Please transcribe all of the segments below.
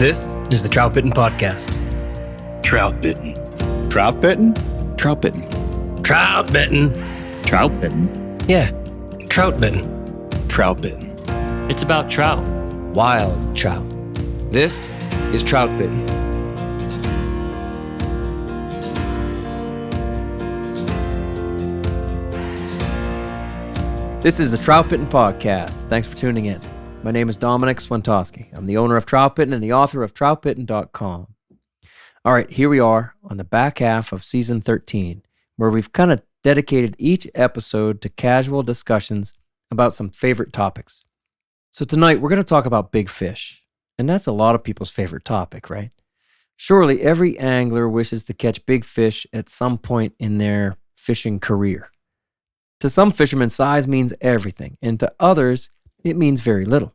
This is the Troutbitten podcast. Troutbitten. Troutbitten? Troutbitten. Troutbitten. Troutbitten. Yeah, Troutbitten. Troutbitten. It's about trout. Wild trout. This is Troutbitten. This is the Troutbitten podcast. Thanks for tuning in. My name is Dominic Swantowski. I'm the owner of Troutbitten and the author of Troutbitten.com. All right, here we are on the back half of season 13, where we've kind of dedicated each episode to casual discussions about some favorite topics. So tonight, we're going to talk about big fish. And that's a lot of people's favorite topic, right? Surely every angler wishes to catch big fish at some point in their fishing career. To some fishermen, size means everything, and to others, it means very little.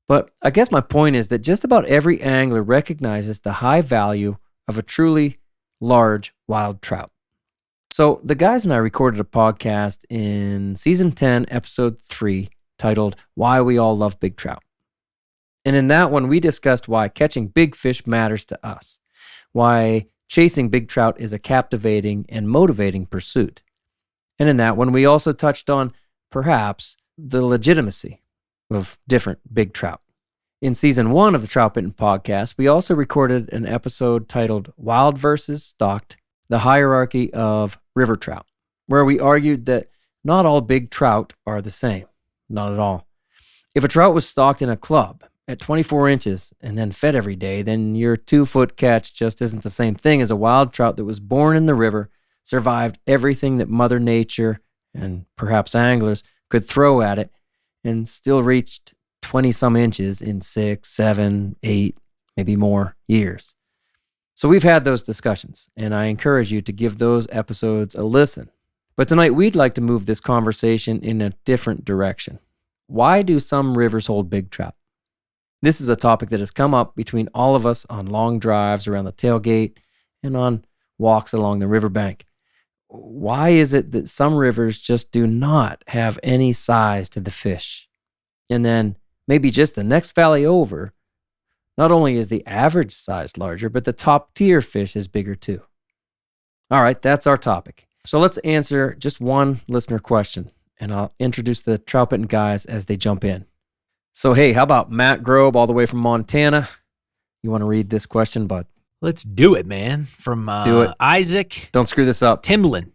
But I guess my point is that just about every angler recognizes the high value of a truly large wild trout. So the guys and I recorded a podcast in season 10, episode 3, titled Why We All Love Big Trout. And in that one, we discussed why catching big fish matters to us, why chasing big trout is a captivating and motivating pursuit. And in that one, we also touched on, perhaps, the legitimacy of different big trout. In season 1 of the Troutbitten podcast, we also recorded an episode titled Wild versus Stocked, the Hierarchy of River Trout, where we argued that not all big trout are the same. Not at all. If a trout was stocked in a club at 24 inches and then fed every day, then your 2-foot catch just isn't the same thing as a wild trout that was born in the river, survived everything that Mother Nature and perhaps anglers could throw at it, and still reached 20-some inches in 6, 7, 8, maybe more years. So we've had those discussions, and I encourage you to give those episodes a listen. But tonight, we'd like to move this conversation in a different direction. Why do some rivers hold big trout? This is a topic that has come up between all of us on long drives around the tailgate and on walks along the riverbank. Why is it that some rivers just do not have any size to the fish? And then maybe just the next valley over, not only is the average size larger, but the top tier fish is bigger too. All right, that's our topic. So let's answer just one listener question, and I'll introduce the Troutbitten guys as they jump in. So hey, how about Matt Grobe all the way from Montana? You want to read this question, bud? Let's do it, man. From Do it. Isaac Don't screw this up. Timlin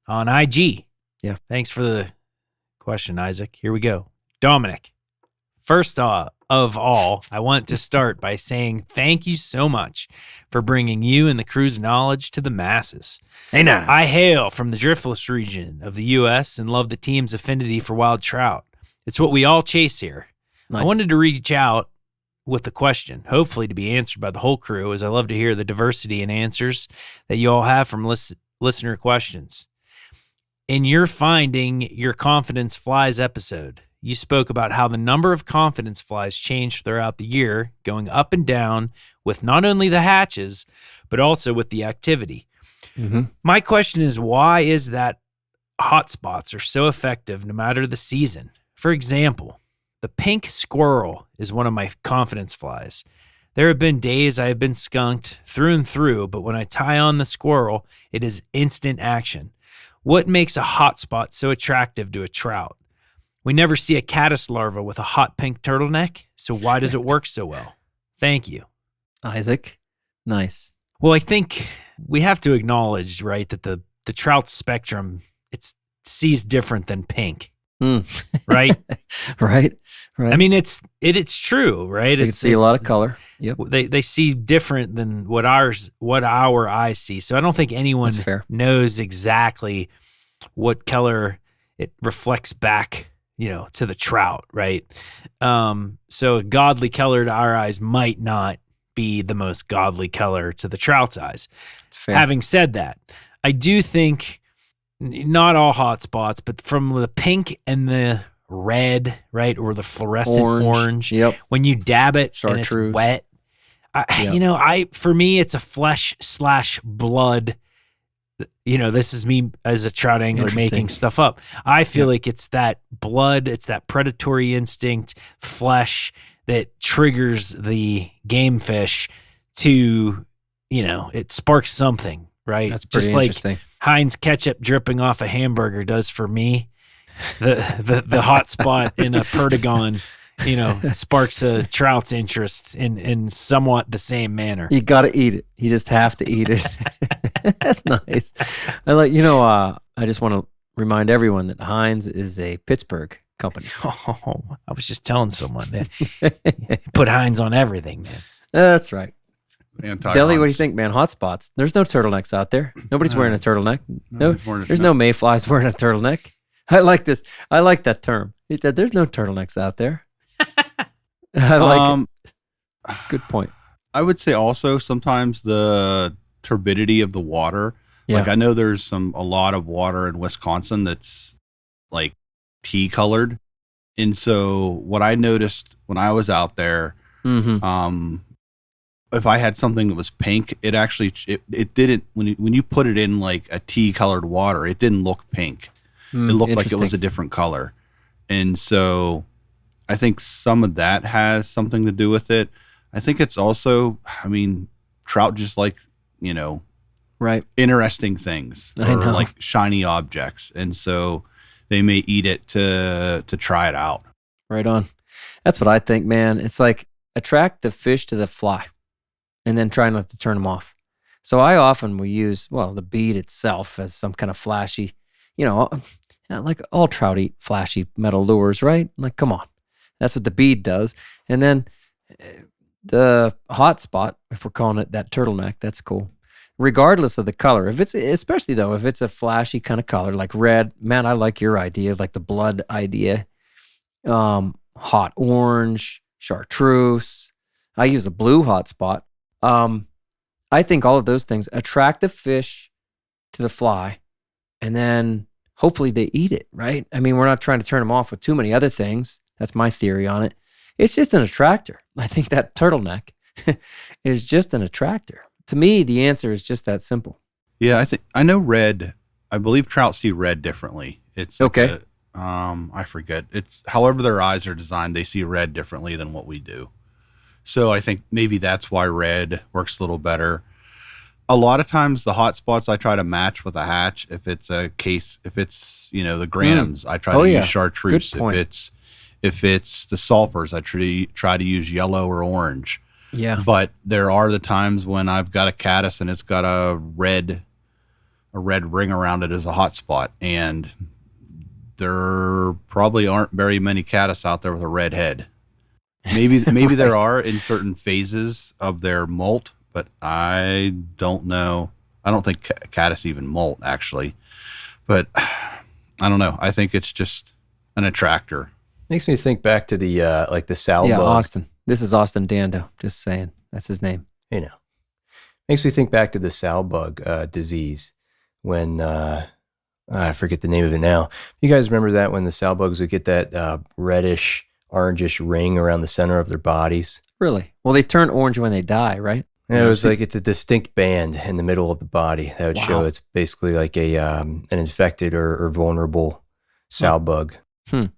on IG. Yeah. Thanks for the question, Isaac. Here we go. Dominic, first of all, I want to start by saying thank you so much for bringing you and the crew's knowledge to the masses. Hey now. I hail from the driftless region of the U.S. and love the team's affinity for wild trout. It's what we all chase here. Nice. I wanted to reach out with the question, hopefully to be answered by the whole crew, as I love to hear the diversity in answers that you all have from listener questions. In your Finding Your Confidence Flies episode, you spoke about how the number of confidence flies changed throughout the year, going up and down with not only the hatches, but also with the activity. Mm-hmm. My question is, why is that hotspots are so effective no matter the season? For example, the pink squirrel is one of my confidence flies. There have been days I have been skunked through and through, but when I tie on the squirrel, it is instant action. What makes a hot spot so attractive to a trout? We never see a caddis larva with a hot pink turtleneck, so why does it work so well? Thank you. Isaac, nice. Well, I think we have to acknowledge, right, that the trout spectrum, it sees different than pink. Right? Right. I mean, it's true, right? You can see a lot of color. Yep. They see different than what our eyes see. So I don't think anyone That's fair. knows exactly what color it reflects back, to the trout, right? So a godly color to our eyes might not be the most godly color to the trout's eyes. It's fair. Having said that, I do think not all hot spots, but from the pink and the red, right, or the fluorescent orange, Yep. when you dab it and Chartreuse. it's wet, for me, it's a flesh/blood. This is me as a trout angler making stuff up. I feel like it's that blood, it's that predatory instinct, flesh that triggers the game fish to, it sparks something, right? That's pretty Just like interesting. Heinz ketchup dripping off a hamburger does for me. The hot spot in a perdigon, sparks a trout's interest in somewhat the same manner. You got to eat it. You just have to eat it. That's nice. I just want to remind everyone that Heinz is a Pittsburgh company. Oh, I was just telling someone that put Heinz on everything, man. That's right. Anti-Heinz. Deli, what do you think, man? Hot spots. There's no turtlenecks out there. Nobody's wearing a turtleneck. No, there's no mayflies wearing a turtleneck. I like this. I like that term. He said, "There's no turtlenecks out there." I like it. Good point. I would say also sometimes the turbidity of the water. Yeah. Like I know there's a lot of water in Wisconsin that's like tea colored, and so what I noticed when I was out there, if I had something that was pink, it actually it didn't when you put it in like a tea colored water, it didn't look pink. It looked like it was a different color, and so I think some of that has something to do with it. I think it's also, trout just like right, interesting things or like shiny objects, and so they may eat it to try it out. Right on. That's what I think, man. It's like attract the fish to the fly and then try not to turn them off. So I often will use, the bead itself as some kind of flashy, like all trout eat flashy metal lures, right? Like, come on. That's what the bead does. And then the hot spot, if we're calling it that turtleneck, that's cool. Regardless of the color, especially though, if it's a flashy kind of color like red, man, I like your idea, like the blood idea. Hot orange, chartreuse. I use a blue hot spot. I think all of those things attract the fish to the fly, and then hopefully they eat it, right? We're not trying to turn them off with too many other things. That's my theory on it. It's just an attractor. I think that turtleneck is just an attractor. To me, the answer is just that simple. Yeah, I know red. I believe trout see red differently. It's like okay. I forget. It's however their eyes are designed, they see red differently than what we do. So I think maybe that's why red works a little better. A lot of times the hot spots I try to match with a hatch. If it's the granums, I try to use chartreuse. Good point. If it's the sulfurs, I try to use yellow or orange. Yeah. But there are the times when I've got a caddis and it's got a red ring around it as a hot spot, and there probably aren't very many caddis out there with a red head. Maybe there are in certain phases of their molt, but I don't know. I don't think caddis even molt actually, but I don't know. I think it's just an attractor. Makes me think back to the the sow bug. Yeah, Austin. This is Austin Dando. Just saying, that's his name. Makes me think back to the sow bug disease when I forget the name of it now. You guys remember that when the sow bugs would get that reddish, orangish ring around the center of their bodies? Really? Well, they turn orange when they die, right? And it was like it's a distinct band in the middle of the body that would show it's basically like an infected or vulnerable sow bug.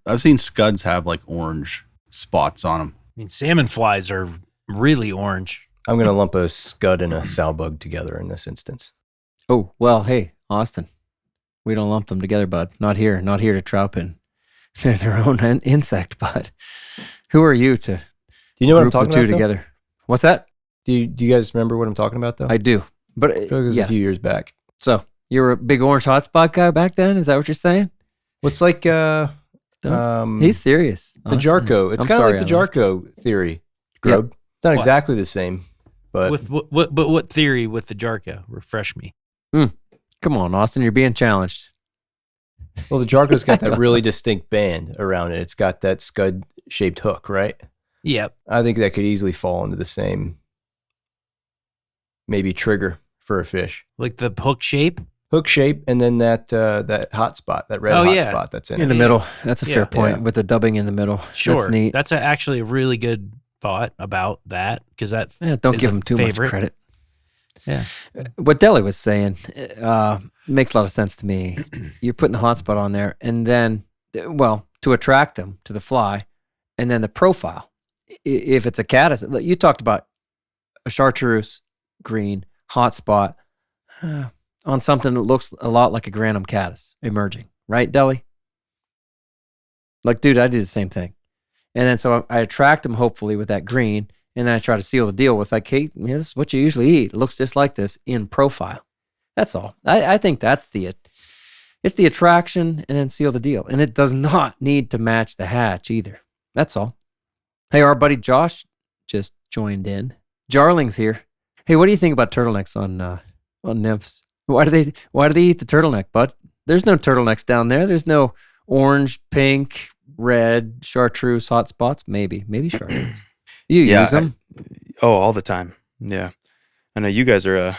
I've seen scuds have like orange spots on them. Salmon flies are really orange. I'm going to lump a scud and a sow bug together in this instance. Oh, well, hey, Austin. We don't lump them together, bud. Not here to Troutbitten. They're their own insect, bud. Who are you to Do you know what I'm group the talking two about, together? What's that? Do you guys remember what I'm talking about, though? I do. But I feel like it was yes. a few years back. So, you were a big orange hotspot guy back then? Is that what you're saying? What's like He's serious. the Jarko. It's kind of like the Jarko theory. Yep. It's not exactly the same, but What theory with the Jarko? Refresh me. Come on, Austin, you're being challenged. well, the Jarko's got that really distinct band around it. It's got that scud-shaped hook, right? Yep. I think that could easily fall into the same maybe trigger for a fish. Like the hook shape? Hook shape, and then that hot spot, that red hot spot that's in In it. the middle. That's a fair point Yeah. with the dubbing in the middle. Sure. That's neat. That's actually a really good thought about that, because that's Don't is give a him too favorite. much credit. Yeah. What Deli was saying makes a lot of sense to me. You're putting the hotspot on there, and then, to attract them to the fly, and then the profile if it's a caddis, you talked about a chartreuse green hot spot on something that looks a lot like a granum caddis emerging, right, Deli? Like, dude, I do the same thing. And then so I attract them hopefully with that green, and then I try to seal the deal with like, hey, this is what you usually eat. It looks just like this in profile. That's all. I think it's the attraction, and then seal the deal. And it does not need to match the hatch either. That's all. Hey, our buddy Josh just joined in. Jarling's here. Hey, what do you think about turtlenecks on nymphs? Why do they eat the turtleneck, bud? There's no turtlenecks down there. There's no orange, pink, red, chartreuse hot spots. Maybe chartreuse. You use them? All the time. Yeah. I know you guys are a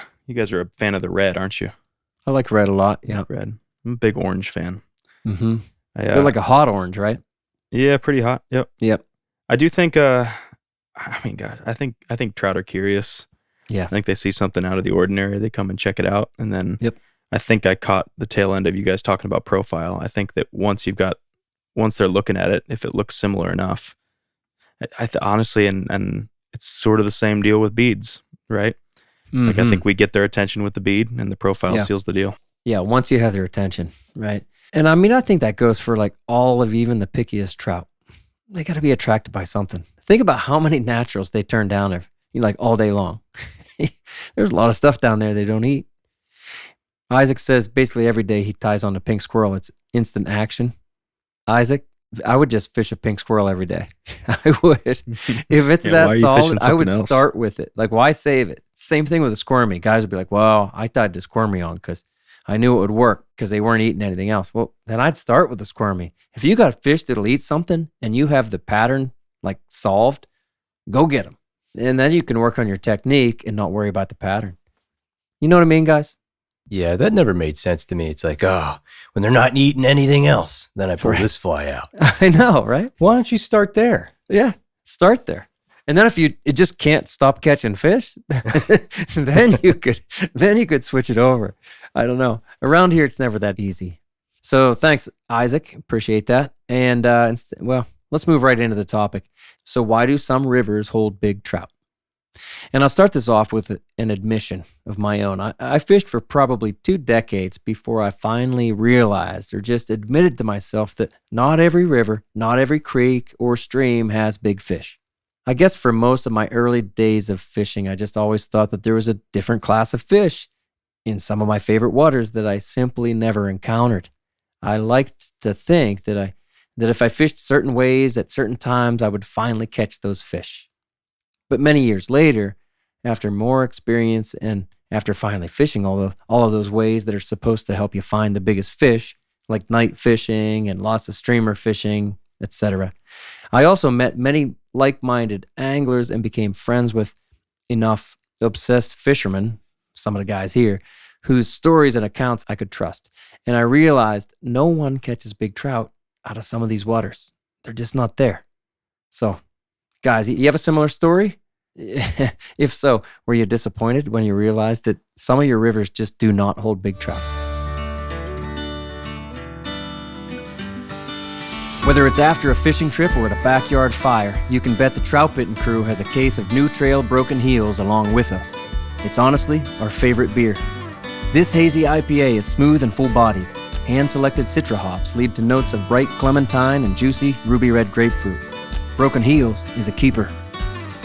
fan of the red, aren't you? I like red a lot. Yeah. Red. I'm a big orange fan. Mm-hmm. They're like a hot orange, right? Yeah, pretty hot. Yep. I do think I think trout are curious. Yeah. I think they see something out of the ordinary. They come and check it out. And then Yep. I think I caught the tail end of you guys talking about profile. I think that once they're looking at it, if it looks similar enough, honestly, and it's sort of the same deal with beads, right? Mm-hmm. Like I think we get their attention with the bead, and the profile seals the deal. Yeah, once you have their attention, right? And I mean, I think that goes for like all of even the pickiest trout. They got to be attracted by something. Think about how many naturals they turn down like all day long. There's a lot of stuff down there they don't eat. Isaac says basically every day he ties on a pink squirrel. It's instant action. Isaac, I would just fish a pink squirrel every day. I would. If it's that solid, I would start with it. Like, why save it? Same thing with a squirmy. Guys would be like, well, I tied the squirmy on because I knew it would work because they weren't eating anything else. Well, then I'd start with the squirmy. If you got a fish that'll eat something and you have the pattern like solved, go get them. And then you can work on your technique and not worry about the pattern. You know what I mean, guys? Yeah, that never made sense to me. It's like, when they're not eating anything else, then I pull this fly out. I know, right? Why don't you start there? Yeah, start there. And then if it just can't stop catching fish, then you could switch it over. I don't know. Around here, it's never that easy. So thanks, Isaac. Appreciate that. And let's move right into the topic. So why do some rivers hold big trout? And I'll start this off with an admission of my own. I fished for probably 2 decades before I finally realized or just admitted to myself that not every river, not every creek or stream has big fish. I guess for most of my early days of fishing, I just always thought that there was a different class of fish in some of my favorite waters that I simply never encountered. I liked to think that if I fished certain ways at certain times, I would finally catch those fish. But many years later, after more experience and after finally fishing all of those ways that are supposed to help you find the biggest fish, like night fishing and lots of streamer fishing, etc., I also met many like-minded anglers and became friends with enough obsessed fishermen, some of the guys here, whose stories and accounts I could trust. And I realized no one catches big trout out of some of these waters. They're just not there. So, guys, you have a similar story? If so, were you disappointed when you realized that some of your rivers just do not hold big trout? Whether it's after a fishing trip or at a backyard fire, you can bet the Troutbitten crew has a case of New Trail Broken Heels along with us. It's honestly our favorite beer. This hazy IPA is smooth and full-bodied. Hand-selected Citra hops lead to notes of bright clementine and juicy ruby red grapefruit. Broken Heels is a keeper.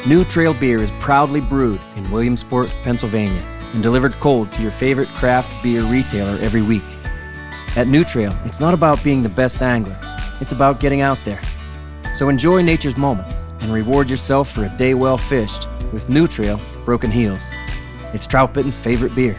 New Trail beer is proudly brewed in Williamsport, Pennsylvania, and delivered cold to your favorite craft beer retailer every week. At New Trail, it's not about being the best angler. It's about getting out there. So enjoy nature's moments and reward yourself for a day well fished with New Trail Broken Heels. It's Troutbitten's favorite beer.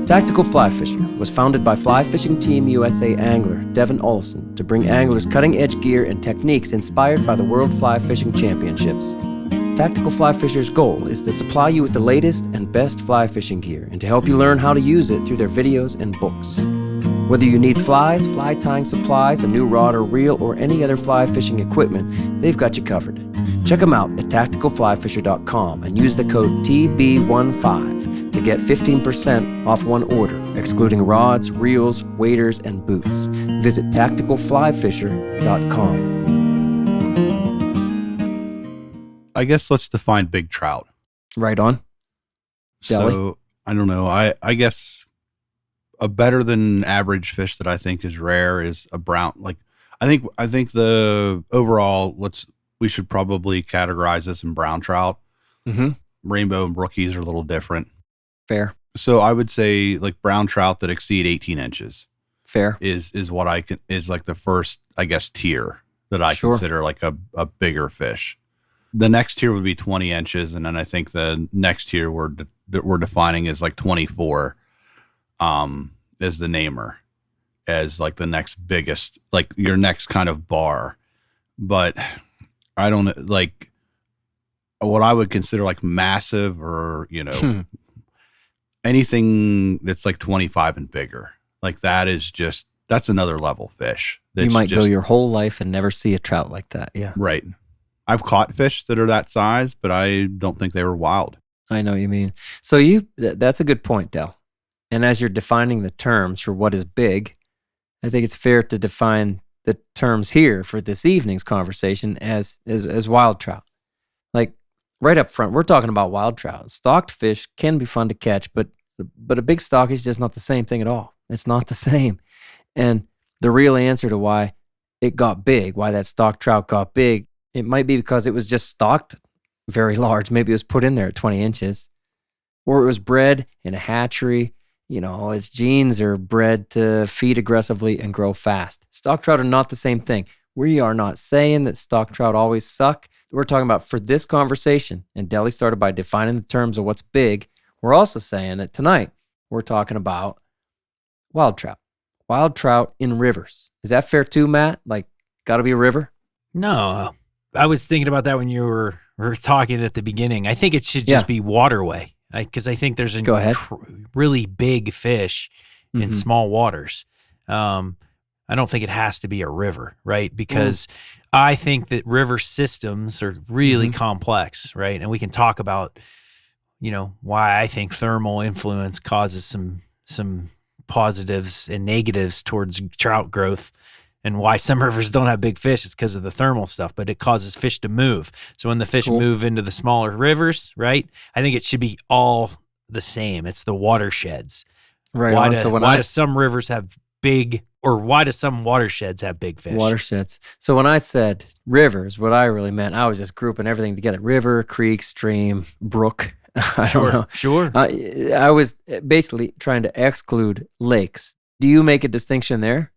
Tactical Fly Fisher was founded by Fly Fishing Team USA angler Devin Olson to bring anglers cutting-edge gear and techniques inspired by the World Fly Fishing Championships. Tactical Fly Fisher's goal is to supply you with the latest and best fly fishing gear and to help you learn how to use it through their videos and books. Whether you need flies, fly tying supplies, a new rod or reel, or any other fly fishing equipment, they've got you covered. Check them out at tacticalflyfisher.com and use the code TB15 to get 15% off one order, excluding rods, reels, waders, and boots. visit tacticalflyfisher.com. I guess let's define big trout. Right on. Deli? So I don't know. I guess a better than average fish that I think is rare is a brown. Like I think the overall we should probably categorize this in brown trout. Mm-hmm. Rainbow and brookies are a little different. Fair. So I would say like brown trout that exceed 18 inches Fair. is what is like the first, I guess, tier that I Sure. consider like a bigger fish. The next tier would be 20 inches. And then I think the next tier we're defining is like 24, as the namer, as like the next biggest, like your next kind of bar. But I don't like what I would consider like massive or, anything that's like 25 and bigger. Like that's another level fish. You might go your whole life and never see a trout like that. Yeah. Right. I've caught fish that are that size, but I don't think they were wild. I know what you mean. So that's a good point, Del. And as you're defining the terms for what is big, I think it's fair to define the terms here for this evening's conversation as wild trout. Like right up front, we're talking about wild trout. Stocked fish can be fun to catch, but a big stock is just not the same thing at all. It's not the same. And the real answer to why it got big, why that stocked trout got big, it might be because it was just stocked very large. Maybe it was put in there at 20 inches, or it was bred in a hatchery. Its genes are bred to feed aggressively and grow fast. Stock trout are not the same thing. We are not saying that stock trout always suck. We're talking about for this conversation, and Deli started by defining the terms of what's big. We're also saying that tonight we're talking about wild trout. Wild trout in rivers. Is that fair too, Matt? Like, got to be a river? No, I was thinking about that when you were talking at the beginning. I think it should just be waterway, because I think there's really big fish in small waters. I don't think it has to be a river, right? Because I think that river systems are really complex, right? And we can talk about, why I think thermal influence causes some positives and negatives towards trout growth, and why some rivers don't have big fish. It's because of the thermal stuff, but it causes fish to move. So when the fish move into the smaller rivers, right, I think it should be all the same. It's the watersheds. Right. Why do some rivers have big, or why do some watersheds have big fish? Watersheds. So when I said rivers, what I really meant, I was just grouping everything together. River, creek, stream, brook. I don't know. Sure. I was basically trying to exclude lakes. Do you make a distinction there?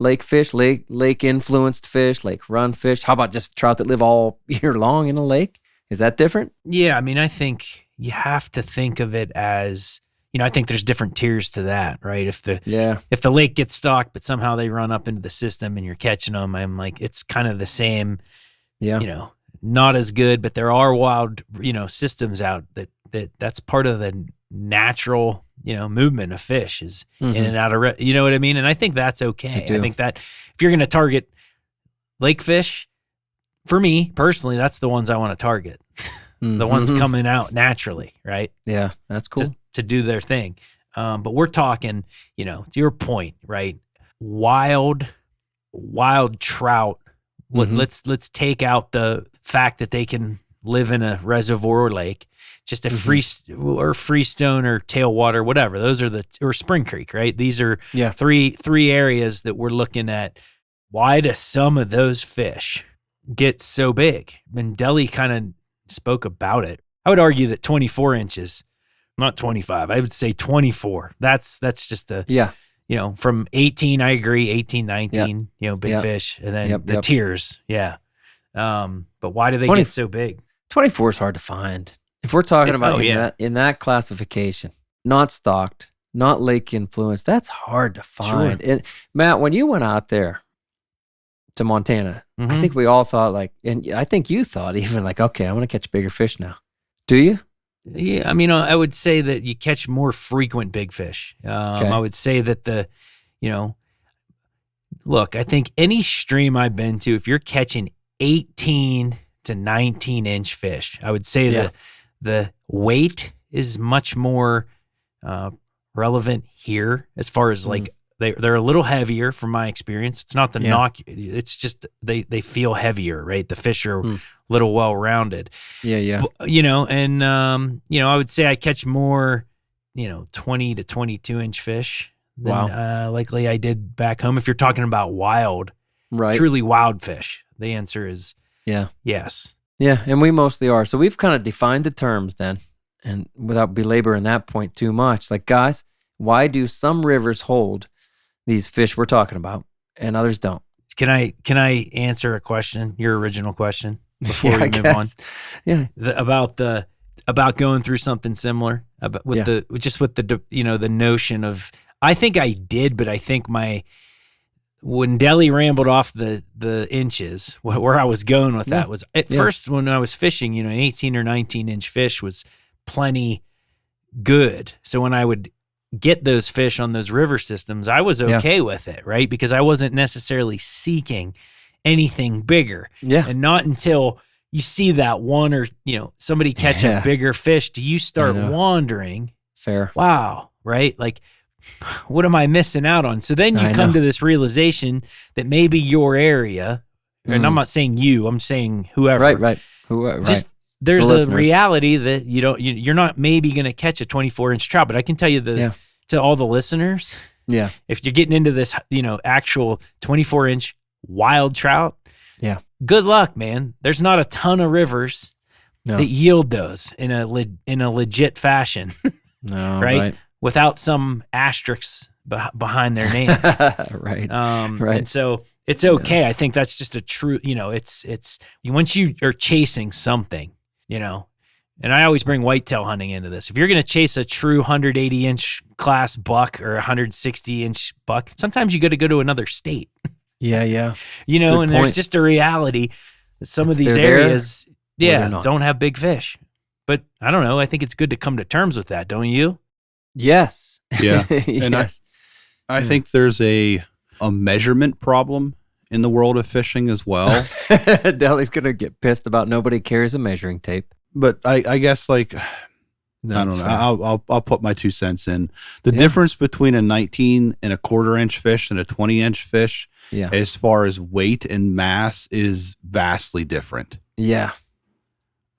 Lake fish, lake influenced fish, lake run fish. How about just trout that live all year long in a lake? Is that different? Yeah, I mean, I think you have to think of it as, I think there's different tiers to that, right? If the lake gets stocked, but somehow they run up into the system and you're catching them, I'm like, it's kind of the same. Yeah. Not as good, but there are wild, systems out that's part of the natural, movement of fish is in and out of, you know what I mean? And I think that's okay. I think that if you're going to target lake fish, for me personally, that's the ones I want to target. The ones coming out naturally, right? Yeah, that's cool. To do their thing. But we're talking, to your point, right? Wild trout. Let's take out the fact that they can live in a reservoir or lake, just a freestone or tailwater, whatever. Those are or Spring Creek, right? These are three areas that we're looking at. Why do some of those fish get so big? And Deli kind of spoke about it. I would argue that 24 inches, not 25, I would say 24. That's just from 18, I agree, 18, 19, big fish. And then the tiers, but why do they get so big? 24 is hard to find. If we're talking about in that classification, not stocked, not lake influence, that's hard to find. Sure. And Matt, when you went out there to Montana, I think we all thought and I think you thought even okay, I'm going to catch bigger fish now. Do you? Yeah, I mean, I would say that you catch more frequent big fish. I would say that look, I think any stream I've been to, if you're catching 18 to 19 inch fish, I would say that the weight is much more relevant here as far as they're a little heavier from my experience. It's not to Yeah. knock, it's just they feel heavier, right? The fish are a little well-rounded. Yeah. And I would say I catch more, 20 to 22 inch fish than likely I did back home. If you're talking about wild, Right. truly wild fish, the answer is Yeah. yes. Yeah, and we mostly are. So we've kind of defined the terms then, and without belaboring that point too much, like, guys, why do some rivers hold these fish we're talking about and others don't? Can I answer a question, your original question, before Yeah, we I move guess. on? Yeah. About going through something similar with the notion of, I think I did, but I think when Deli rambled off the inches, where I was going with that was at first when I was fishing, an 18 or 19 inch fish was plenty good. So when I would get those fish on those river systems, I was okay with it, right? Because I wasn't necessarily seeking anything bigger. Yeah. And not until you see that one or, somebody catch a bigger fish, do you start wondering, Fair. wow, right? Like, what am I missing out on? So then you come to this realization that maybe your area, and I'm not saying you, I'm saying whoever. Right. Right. Just there's The a listeners. reality that you're not maybe going to catch a 24 inch trout, but I can tell you to all the listeners, Yeah. if you're getting into this, actual 24 inch wild trout, good luck, man. There's not a ton of rivers that yield those in a legit fashion, No. right? Without some asterisks behind their name. Right. Right. And so it's okay. I think that's just a true, it's once you are chasing something, and I always bring whitetail hunting into this. If you're going to chase a true 180 inch class buck or 160 inch buck, sometimes you got to go to another state, Yeah. and there's just a reality that some of these they're there, areas, they're not. don't have big fish. But I don't know. I think it's good to come to terms with that. Don't you? Yes. Yeah. And Yes. I think there's a measurement problem in the world of fishing as well. Deli's going to get pissed about nobody carries a measuring tape. But I guess I don't know. I'll put my 2 cents in. The difference between a 19 and a quarter inch fish and a 20 inch fish, as far as weight and mass, is vastly different. Yeah.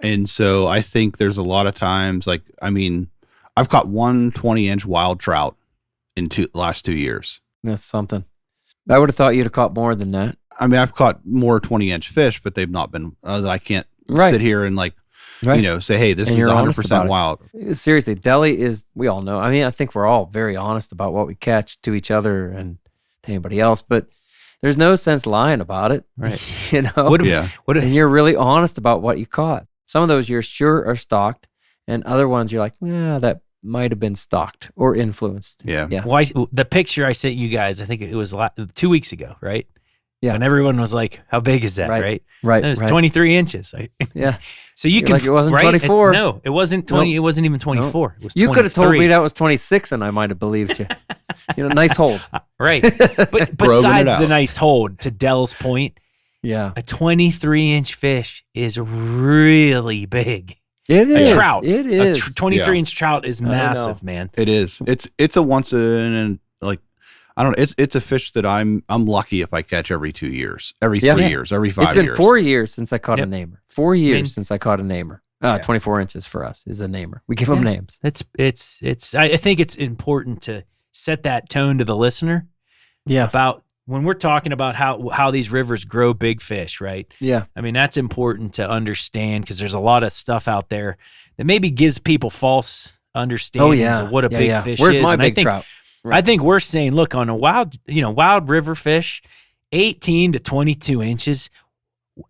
And so I think there's a lot of times, I've caught one 20 inch wild trout in last 2 years. That's something. I would have thought you'd have caught more than that. I mean, I've caught more 20 inch fish, but they've not been, I can't sit here and say, hey, this And is you're honest 100% about it. wild. Seriously, Deli is, we all know. I mean, I think we're all very honest about what we catch to each other and to anybody else, but there's no sense lying about it. Right. And you're really honest about what you caught. Some of those you're sure are stocked, and other ones you're like, that might have been stocked or influenced. Yeah. Well, the picture I sent you guys, I think it was 2 weeks ago, right? Yeah. And everyone was like, how big is that, right? Right. And it was 23 inches. Yeah. So you You're can, like, it wasn't right? 24. No, it wasn't 20. Nope. It wasn't even 24. It was You could have told 23. me that was 26 and I might have believed you. Nice hold. Right. But besides out. the nice hold, to Dell's point, Yeah. a 23 inch fish is really big. It A is. trout. It is. 23 inch trout is know. massive, man. It is. It's a once in, I don't know. It's a fish that I'm lucky if I catch every 2 years, every 3 years, every 5 years. It's been 4 years since I caught a namer. 4 years mean- since I caught a namer. 24 inches for us is a namer. We give them names. It's I think it's important to set that tone to the listener Yeah. about when we're talking about how these rivers grow big fish, right? Yeah. I mean, that's important to understand because there's a lot of stuff out there that maybe gives people false understandings of what a big fish Where's is. my And big trout? Right. I think we're saying, look, on a wild river fish, 18 to 22 inches,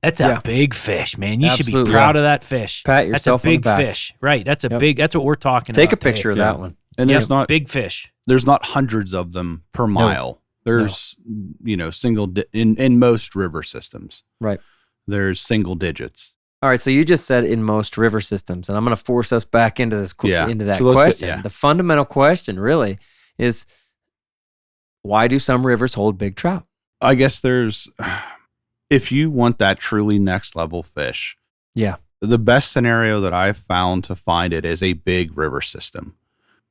that's a big fish, man. You should be Absolutely. proud of that fish. Pat yourself That's a on the big back. fish, right? That's that's what we're talking Take about. a picture of that one. And there's not big fish. there's not hundreds of them per mile. There's single in most river systems. Right. There's single digits. All right, so you just said in most river systems, and I'm going to force us back into this into that So let's question. The fundamental question really is, why do some rivers hold big trout? I guess if you want that truly next level fish, the best scenario that I've found to find it is a big river system,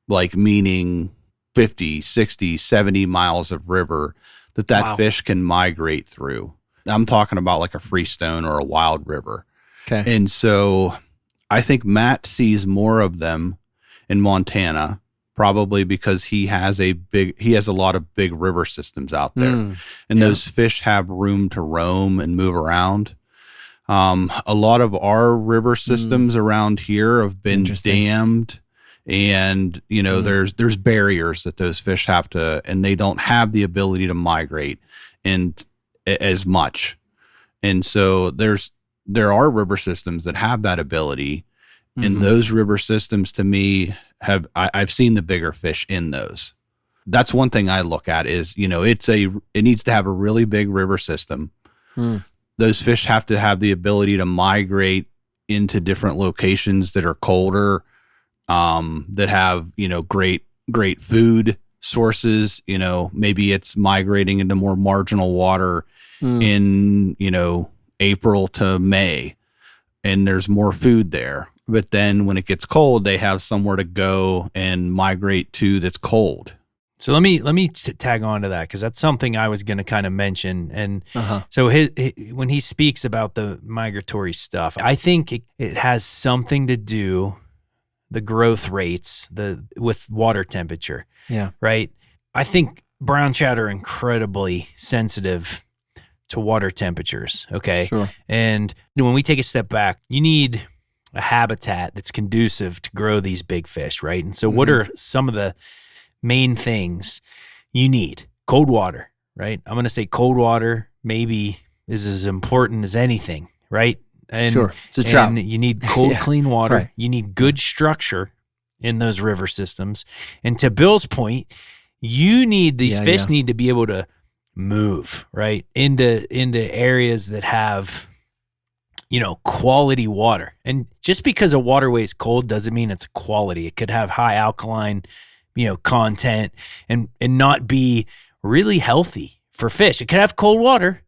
meaning 50, 60, 70 miles of river that Wow. fish can migrate through. I'm talking about like a freestone or a wild river. Okay. And so I think Matt sees more of them in Montana, probably because he has a lot of big river systems out there. Mm, And yeah. those fish have room to roam and move around. A lot of our river systems around here have been Interesting. dammed, and there's barriers that those fish have to, and they don't have the ability to migrate and as much. And so there are river systems that have that ability, and those river systems to me I've seen the bigger fish in those. That's one thing I look at is, it needs to have a really big river system. Those fish have to have the ability to migrate into different locations that are colder, that have, great food sources. Maybe it's migrating into more marginal water in, April to May, and there's more food there. But then when it gets cold, they have somewhere to go and migrate to that's cold. So let me tag on to that, because that's something I was going to kind of mention. And so when he speaks about the migratory stuff, I think it has something to do, the growth rates, with water temperature. Yeah. Right. I think brown trout are incredibly sensitive to water temperatures. Okay. Sure. And when we take a step back, you need a habitat that's conducive to grow these big fish. Right. And so what are some of the main things you need? Cold water, right? I'm going to say cold water maybe is as important as anything, right? And, Sure. It's a trout. and you need cold, clean water. Right. You need good structure in those river systems. And to Bill's point, these fish need to be able to move, right? Into areas that have, quality water. And just because a waterway is cold doesn't mean it's quality. It could have high alkaline content and not be really healthy for fish. It could have cold water,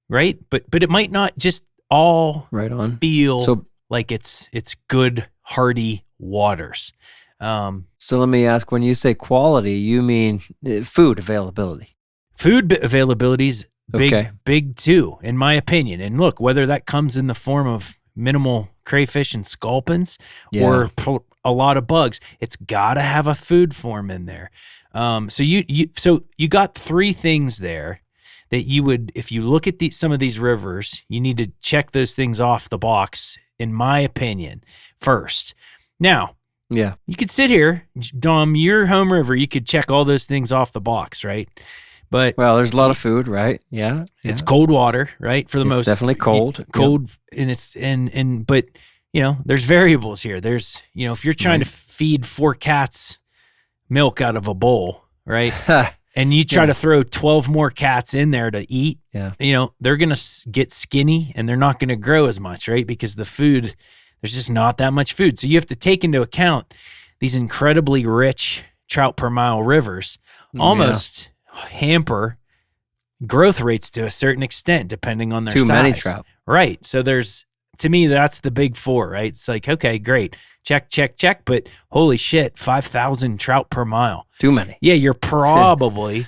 right? But it might not just all Right on. feel like it's good, hearty waters. So let me ask, when you say quality, you mean food availability? Food availability is Okay. big too, in my opinion. And look, whether that comes in the form of minimal crayfish and sculpins or a lot of bugs, it's got to have a food form in there. So you got three things there that you would, if you look at some of these rivers, you need to check those things off the box, in my opinion, first. Now, Yeah. you could sit here, Dom, your home river, you could check all those things off the box, right? But Well, there's a lot of food, right? Yeah. it's cold water, right? For the It's most, definitely cold. cold, and it's but there's variables here. There's if you're trying to feed 4 cats milk out of a bowl, right? And you try to throw 12 more cats in there to eat, they're gonna get skinny and they're not gonna grow as much, right? Because the food, there's just not that much food. So you have to take into account these incredibly rich trout per mile rivers almost hamper growth rates to a certain extent, depending on their size. Too many trout. Right. So to me, that's the big 4, right? It's like, okay, great. Check, but holy shit, 5,000 trout per mile. Too many. Yeah, you're probably,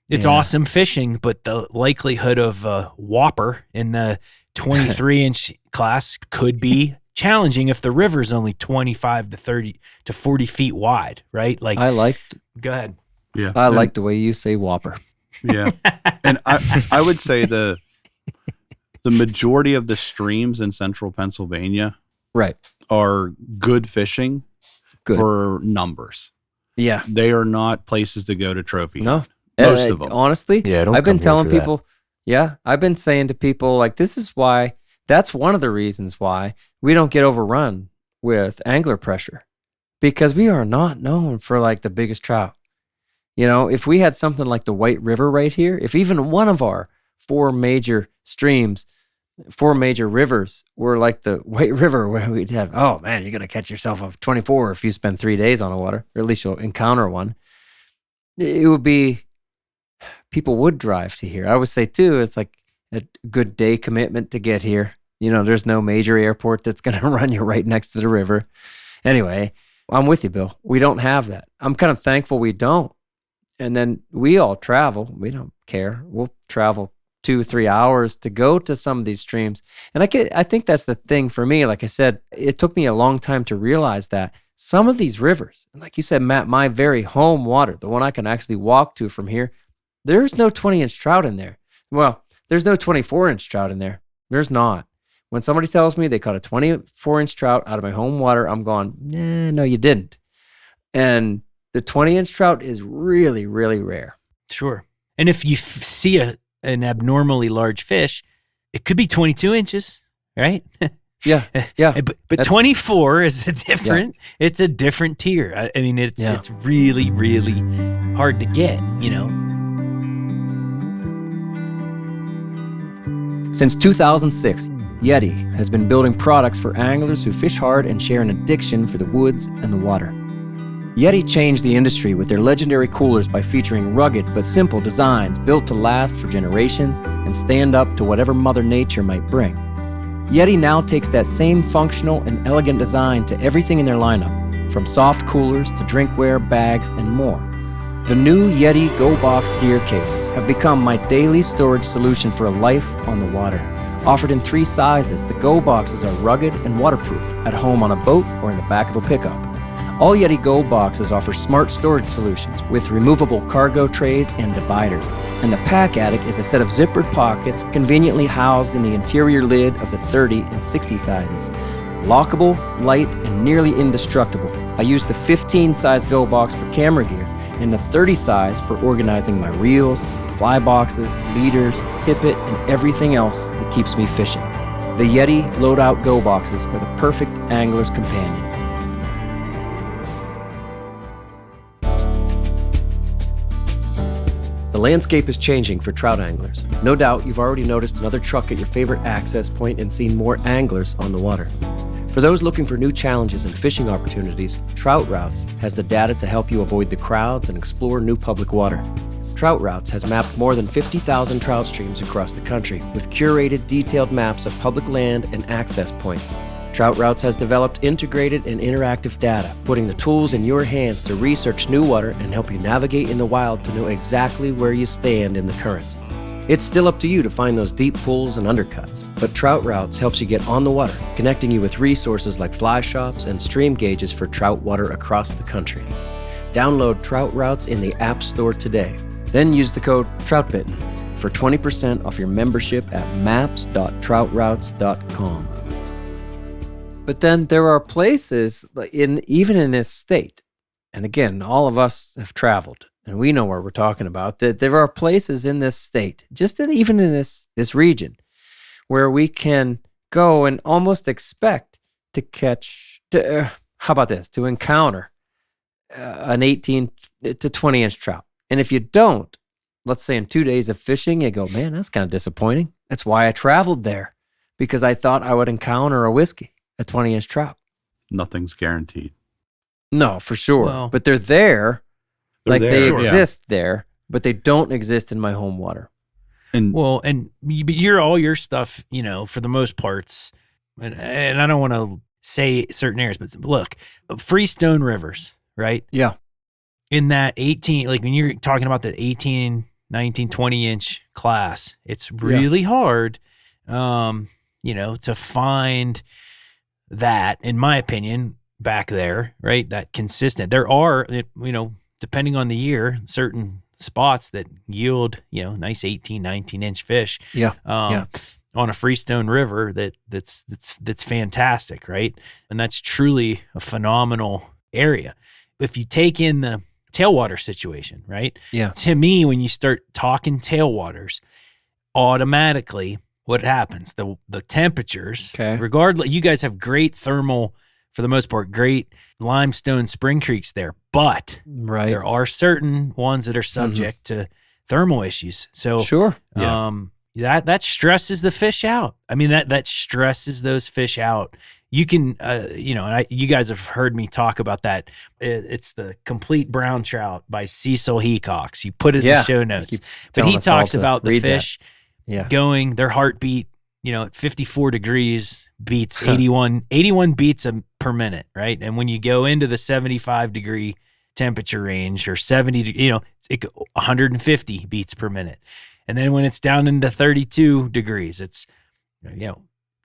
it's awesome fishing, but the likelihood of a whopper in the 23-inch class could be challenging if the river's only 25 to 30 to 40 feet wide, right? Like, go ahead. Yeah. I like the way you say whopper. Yeah. And I would say the majority of the streams in central Pennsylvania Right. are good fishing for numbers. Yeah. They are not places to go to trophy. No. Most of them. Honestly, Yeah, don't I've been come here telling for that. people, I've been saying to people, like, this is why, that's one of the reasons why we don't get overrun with angler pressure, because we are not known for like the biggest trout. If we had something like the White River right here, if even one of our 4 major streams, 4 major rivers were like the White River, where we'd have, oh man, you're going to catch yourself a 24 if you spend 3 days on the water, or at least you'll encounter one. It would be, people would drive to here. I would say too, it's like a good day commitment to get here. There's no major airport that's going to run you right next to the river. Anyway, I'm with you, Bill. We don't have that. I'm kind of thankful we don't. And then we all travel. We don't care. We'll travel 2-3 hours to go to some of these streams. And I think that's the thing for me. Like I said, it took me a long time to realize that some of these rivers, like you said, Matt, my very home water, the one I can actually walk to from here, there's no 20-inch trout in there. Well, there's no 24-inch trout in there. There's not. When somebody tells me they caught a 24-inch trout out of my home water, I'm going, nah, no, you didn't. And the 20-inch trout is really, really rare. Sure. And if you see an abnormally large fish, it could be 22 inches, right? Yeah. But 24 is a different. Yeah. It's a different tier. I mean, it's really, really hard to get. Since 2006, Yeti has been building products for anglers who fish hard and share an addiction for the woods and the water. Yeti changed the industry with their legendary coolers by featuring rugged but simple designs built to last for generations and stand up to whatever Mother Nature might bring. Yeti now takes that same functional and elegant design to everything in their lineup, from soft coolers to drinkware, bags, and more. The new Yeti Go Box gear cases have become my daily storage solution for a life on the water. Offered in 3 sizes, the Go Boxes are rugged and waterproof at home on a boat or in the back of a pickup. All Yeti Go Boxes offer smart storage solutions with removable cargo trays and dividers, and the Pack Attic is a set of zippered pockets conveniently housed in the interior lid of the 30 and 60 sizes. Lockable, light, and nearly indestructible. I use the 15 size Go Box for camera gear and the 30 size for organizing my reels, fly boxes, leaders, tippet, and everything else that keeps me fishing. The Yeti Loadout Go Boxes are the perfect angler's companion. The landscape is changing for trout anglers. No doubt you've already noticed another truck at your favorite access point and seen more anglers on the water. For those looking for new challenges and fishing opportunities, Trout Routes has the data to help you avoid the crowds and explore new public water. Trout Routes has mapped more than 50,000 trout streams across the country with curated, detailed maps of public land and access points. Trout Routes has developed integrated and interactive data, putting the tools in your hands to research new water and help you navigate in the wild to know exactly where you stand in the current. It's still up to you to find those deep pools and undercuts, but Trout Routes helps you get on the water, connecting you with resources like fly shops and stream gauges for trout water across the country. Download Trout Routes in the App Store today. Then use the code Troutbitten for 20% off your membership at maps.troutroutes.com. But then there are places even in this state, and again, all of us have traveled, and we know where we're talking about, that there are places in this state, even in this region, where we can go and almost expect to catch, to encounter an 18 to 20 inch trout. And if you don't, let's say in 2 days of fishing, you go, man, that's kind of disappointing. That's why I traveled there, because I thought I would encounter a 20-inch trout. Nothing's guaranteed. No, for sure. Well, but they're there. They exist there, but they don't exist in my home water. And all your stuff, for the most parts, and I don't want to say certain areas, but look, freestone rivers, right? Yeah. In that 18, like when you're talking about that 18, 19, 20-inch class, it's really hard, to find that, in my opinion, back there, right? That consistent. There are, depending on the year, certain spots that yield, nice 18, 19-inch fish. On a freestone river that's fantastic, right? And that's truly a phenomenal area. If you take in the tailwater situation, right? Yeah. To me, when you start talking tailwaters, automatically what happens? The temperatures, regardless, you guys have great thermal, for the most part, great limestone spring creeks there, but there are certain ones that are subject to thermal issues. So that stresses the fish out. I mean, that stresses those fish out. You can, you guys have heard me talk about that. It's the Complete Brown Trout by Cecil Hecox. You put it in the show notes. But he talks about the fish going, their heartbeat, at 54 degrees beats 81 beats per minute, right? And when you go into the 75 degree temperature range or 70, it's 150 beats per minute. And then when it's down into 32 degrees, it's,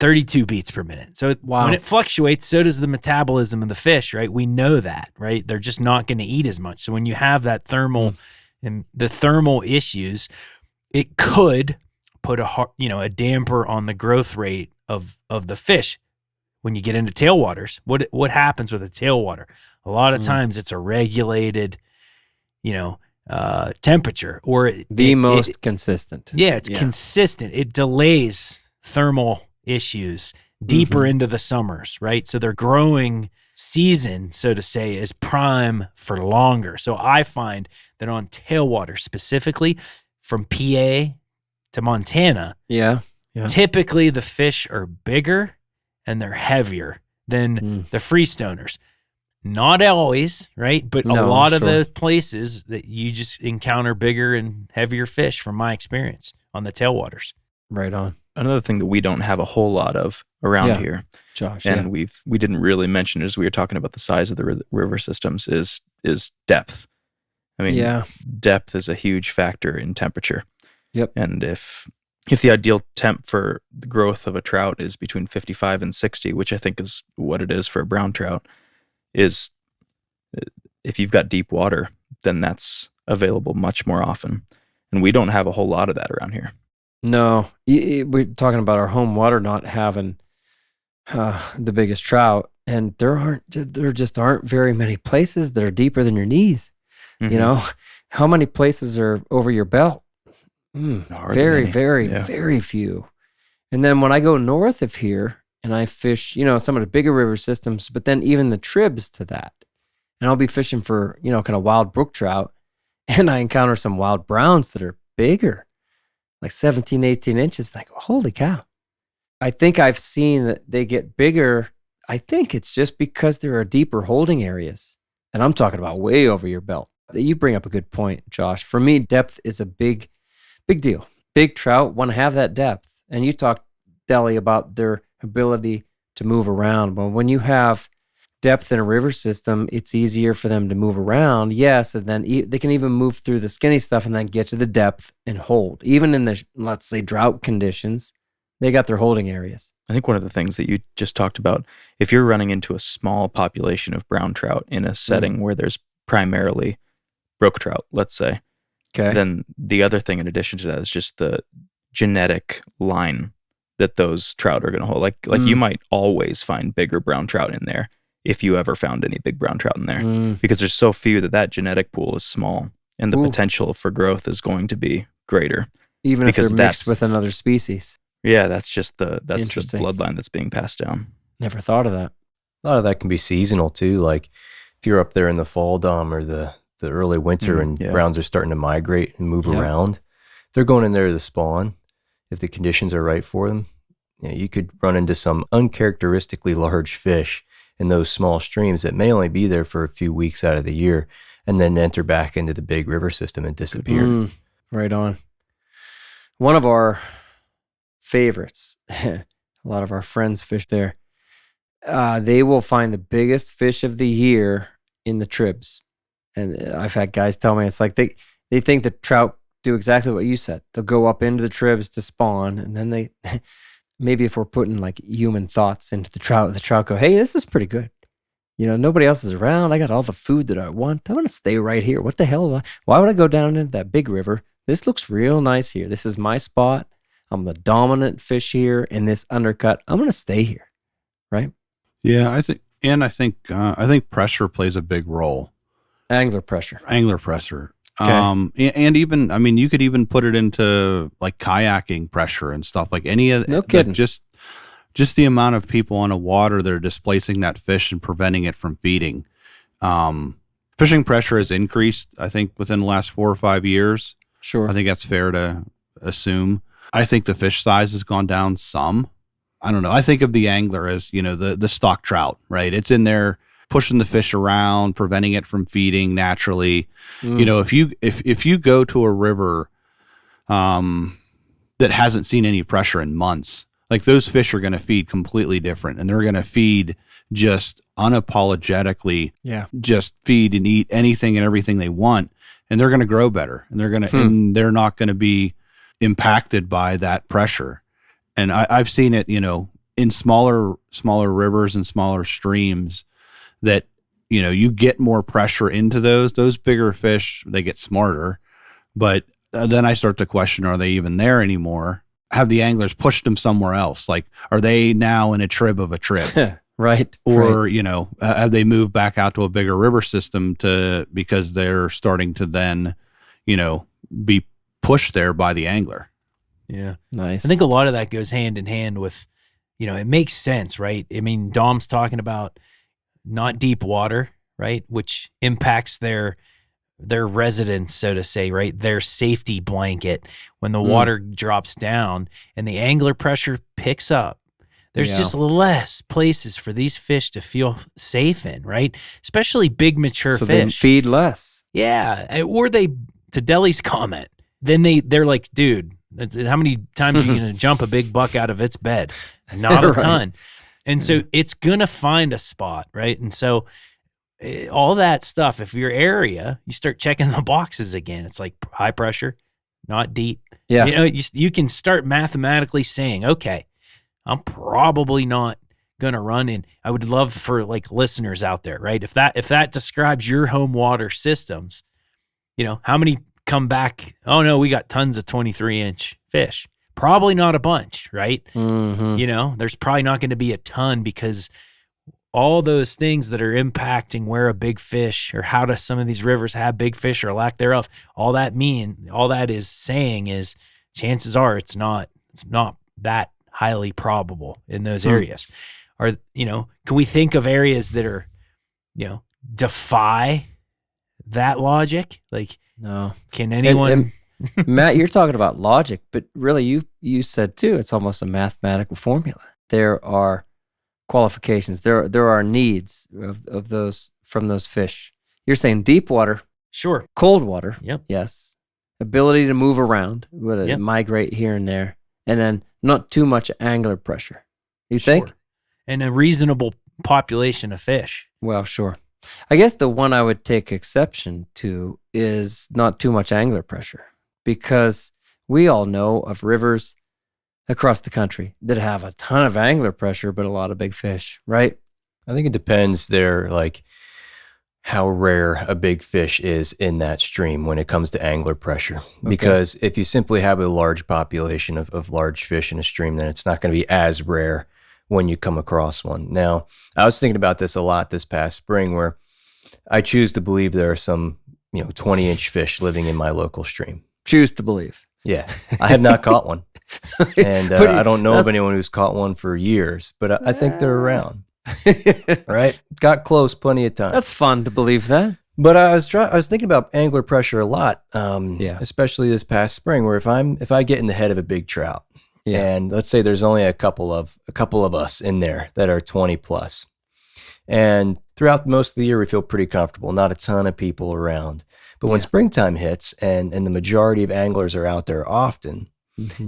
32 beats per minute. So when it fluctuates, so does the metabolism of the fish, right? We know that, right? They're just not going to eat as much. So when you have that thermal and the thermal issues, it could put a damper on the growth rate of the fish. When you get into tailwaters, what happens with a tailwater? A lot of times it's a regulated, temperature, or most consistent. Yeah, it's consistent. It delays thermal issues deeper into the summers, right? So their growing season, so to say, is prime for longer. So I find that on tailwater, specifically from PA to Montana, typically the fish are bigger and they're heavier than the freestoners. Not always, right? But a lot of those places that you just encounter bigger and heavier fish from my experience on the tailwaters. Right on. Another thing that we don't have a whole lot of around here, Josh, and we didn't really mention it as we were talking about the size of the river systems, is depth. I mean, depth is a huge factor in temperature. Yep. And if the ideal temp for the growth of a trout is between 55 and 60, which I think is what it is for a brown trout, is if you've got deep water, then that's available much more often. And we don't have a whole lot of that around here. No, we're talking about our home water not having the biggest trout, and there just aren't very many places that are deeper than your knees. How many places are over your belt? Very, very, very few. And then when I go north of here and I fish, some of the bigger river systems, but then even the tribs to that, and I'll be fishing for, kind of wild brook trout, and I encounter some wild browns that are bigger, like 17, 18 inches. Like, holy cow. I think I've seen that they get bigger. I think it's just because there are deeper holding areas. And I'm talking about way over your belt. You bring up a good point, Josh. For me, depth is a big deal. Big trout want to have that depth. And you talked, Deli, about their ability to move around. But when you have depth in a river system, it's easier for them to move around. Yes, and then they can even move through the skinny stuff and then get to the depth and hold. Even in the, let's say, drought conditions, they got their holding areas. I think one of the things that you just talked about, if you're running into a small population of brown trout in a setting where there's primarily brook trout, let's say, then the other thing in addition to that is just the genetic line that those trout are going to hold. Like you might always find bigger brown trout in there if you ever found any big brown trout in there, because there's so few that genetic pool is small and the potential for growth is going to be greater. Even if they're mixed with another species. Yeah, that's just the bloodline that's being passed down. Never thought of that. A lot of that can be seasonal too. Like if you're up there in the fall, Dom, or the early winter and browns are starting to migrate and move around, they're going in there to spawn. If the conditions are right for them, you could run into some uncharacteristically large fish in those small streams that may only be there for a few weeks out of the year and then enter back into the big river system and disappear. Right on. One of our favorites, a lot of our friends fish there, they will find the biggest fish of the year in the tribs. And I've had guys tell me, it's like they think that trout do exactly what you said. They'll go up into the tribs to spawn, and then they maybe if we're putting like human thoughts into the trout go, hey, this is pretty good. Nobody else is around. I got all the food that I want. I'm going to stay right here. What the hell? Why would I go down into that big river? This looks real nice here. This is my spot. I'm the dominant fish here in this undercut. I'm going to stay here. Right? Yeah, I think pressure plays a big role. Angler pressure. Okay. And even, you could even put it into like kayaking pressure and stuff, like any of no kidding. Just the amount of people on a water that are displacing that fish and preventing it from feeding. Fishing pressure has increased, I think, within the last 4 or 5 years. Sure. I think that's fair to assume. I think the fish size has gone down some. I don't know. I think of the angler as, the stock trout, right? It's in there pushing the fish around, preventing it from feeding naturally. If you go to a river that hasn't seen any pressure in months, like those fish are going to feed completely different, and they're going to feed just unapologetically Yeah. just feed and eat anything and everything they want, and they're going to grow better, and they're not going to be impacted by that pressure. And I've seen it, in smaller rivers and smaller streams, that you get more pressure into those bigger fish. They get smarter, but then I start to question, are they even there anymore? Have the anglers pushed them somewhere else? Like, are they now in a trib of a trib? Right. Or, have they moved back out to a bigger river system because they're starting to then, be pushed there by the angler? Yeah. Nice. I think a lot of that goes hand in hand with, it makes sense, right? I mean, Dom's talking about not deep water, right? Which impacts their residence, so to say, right? Their safety blanket when the water drops down and the angler pressure picks up. There's just less places for these fish to feel safe in, right? Especially big mature so fish. they feed less. Yeah. Or to Deli's comment, then they're like, dude, how many times are you going to jump a big buck out of its bed? Not a ton. And so it's going to find a spot, right? And so all that stuff, if your area, you start checking the boxes again. It's like high pressure, not deep. Yeah. You can start mathematically saying, okay, I'm probably not going to run in. I would love for like listeners out there, right? If that describes your home water systems, how many come back? Oh no, we got tons of 23-inch fish. Probably not a bunch, right? Mm-hmm. There's probably not going to be a ton, because all those things that are impacting where a big fish, or how do some of these rivers have big fish or lack thereof, all that is saying is chances are it's not that highly probable in those areas. Can we think of areas that are, defy that logic? Like, No. can anyone? Matt, you're talking about logic, but really you said too, it's almost a mathematical formula. There are qualifications. There are needs of those from those fish. You're saying deep water, Sure. cold water. Yep. Yes. Ability to move around, whether Yep. migrate here and there, and then not too much angler pressure. You think? Sure. And a reasonable population of fish. Well, sure. I guess the one I would take exception to is not too much angler pressure, because we all know of rivers across the country that have a ton of angler pressure, but a lot of big fish, right? I think it depends there, like how rare a big fish is in that stream when it comes to angler pressure. Because if you simply have a large population of large fish in a stream, then it's not going to be as rare when you come across one. Now, I was thinking about this a lot this past spring, where I choose to believe there are some 20-inch fish living in my local stream. Choose to believe. Yeah, I have not caught one. And But I don't know of anyone who's caught one for years, but I think they're around. Right? Got close plenty of times. That's fun to believe that. But I was thinking about angler pressure a lot, Yeah. especially this past spring, where if I get in the head of a big trout, and let's say there's only a couple of us in there that are 20 plus, and throughout most of the year we feel pretty comfortable, not a ton of people around. But when springtime hits and the majority of anglers are out there often,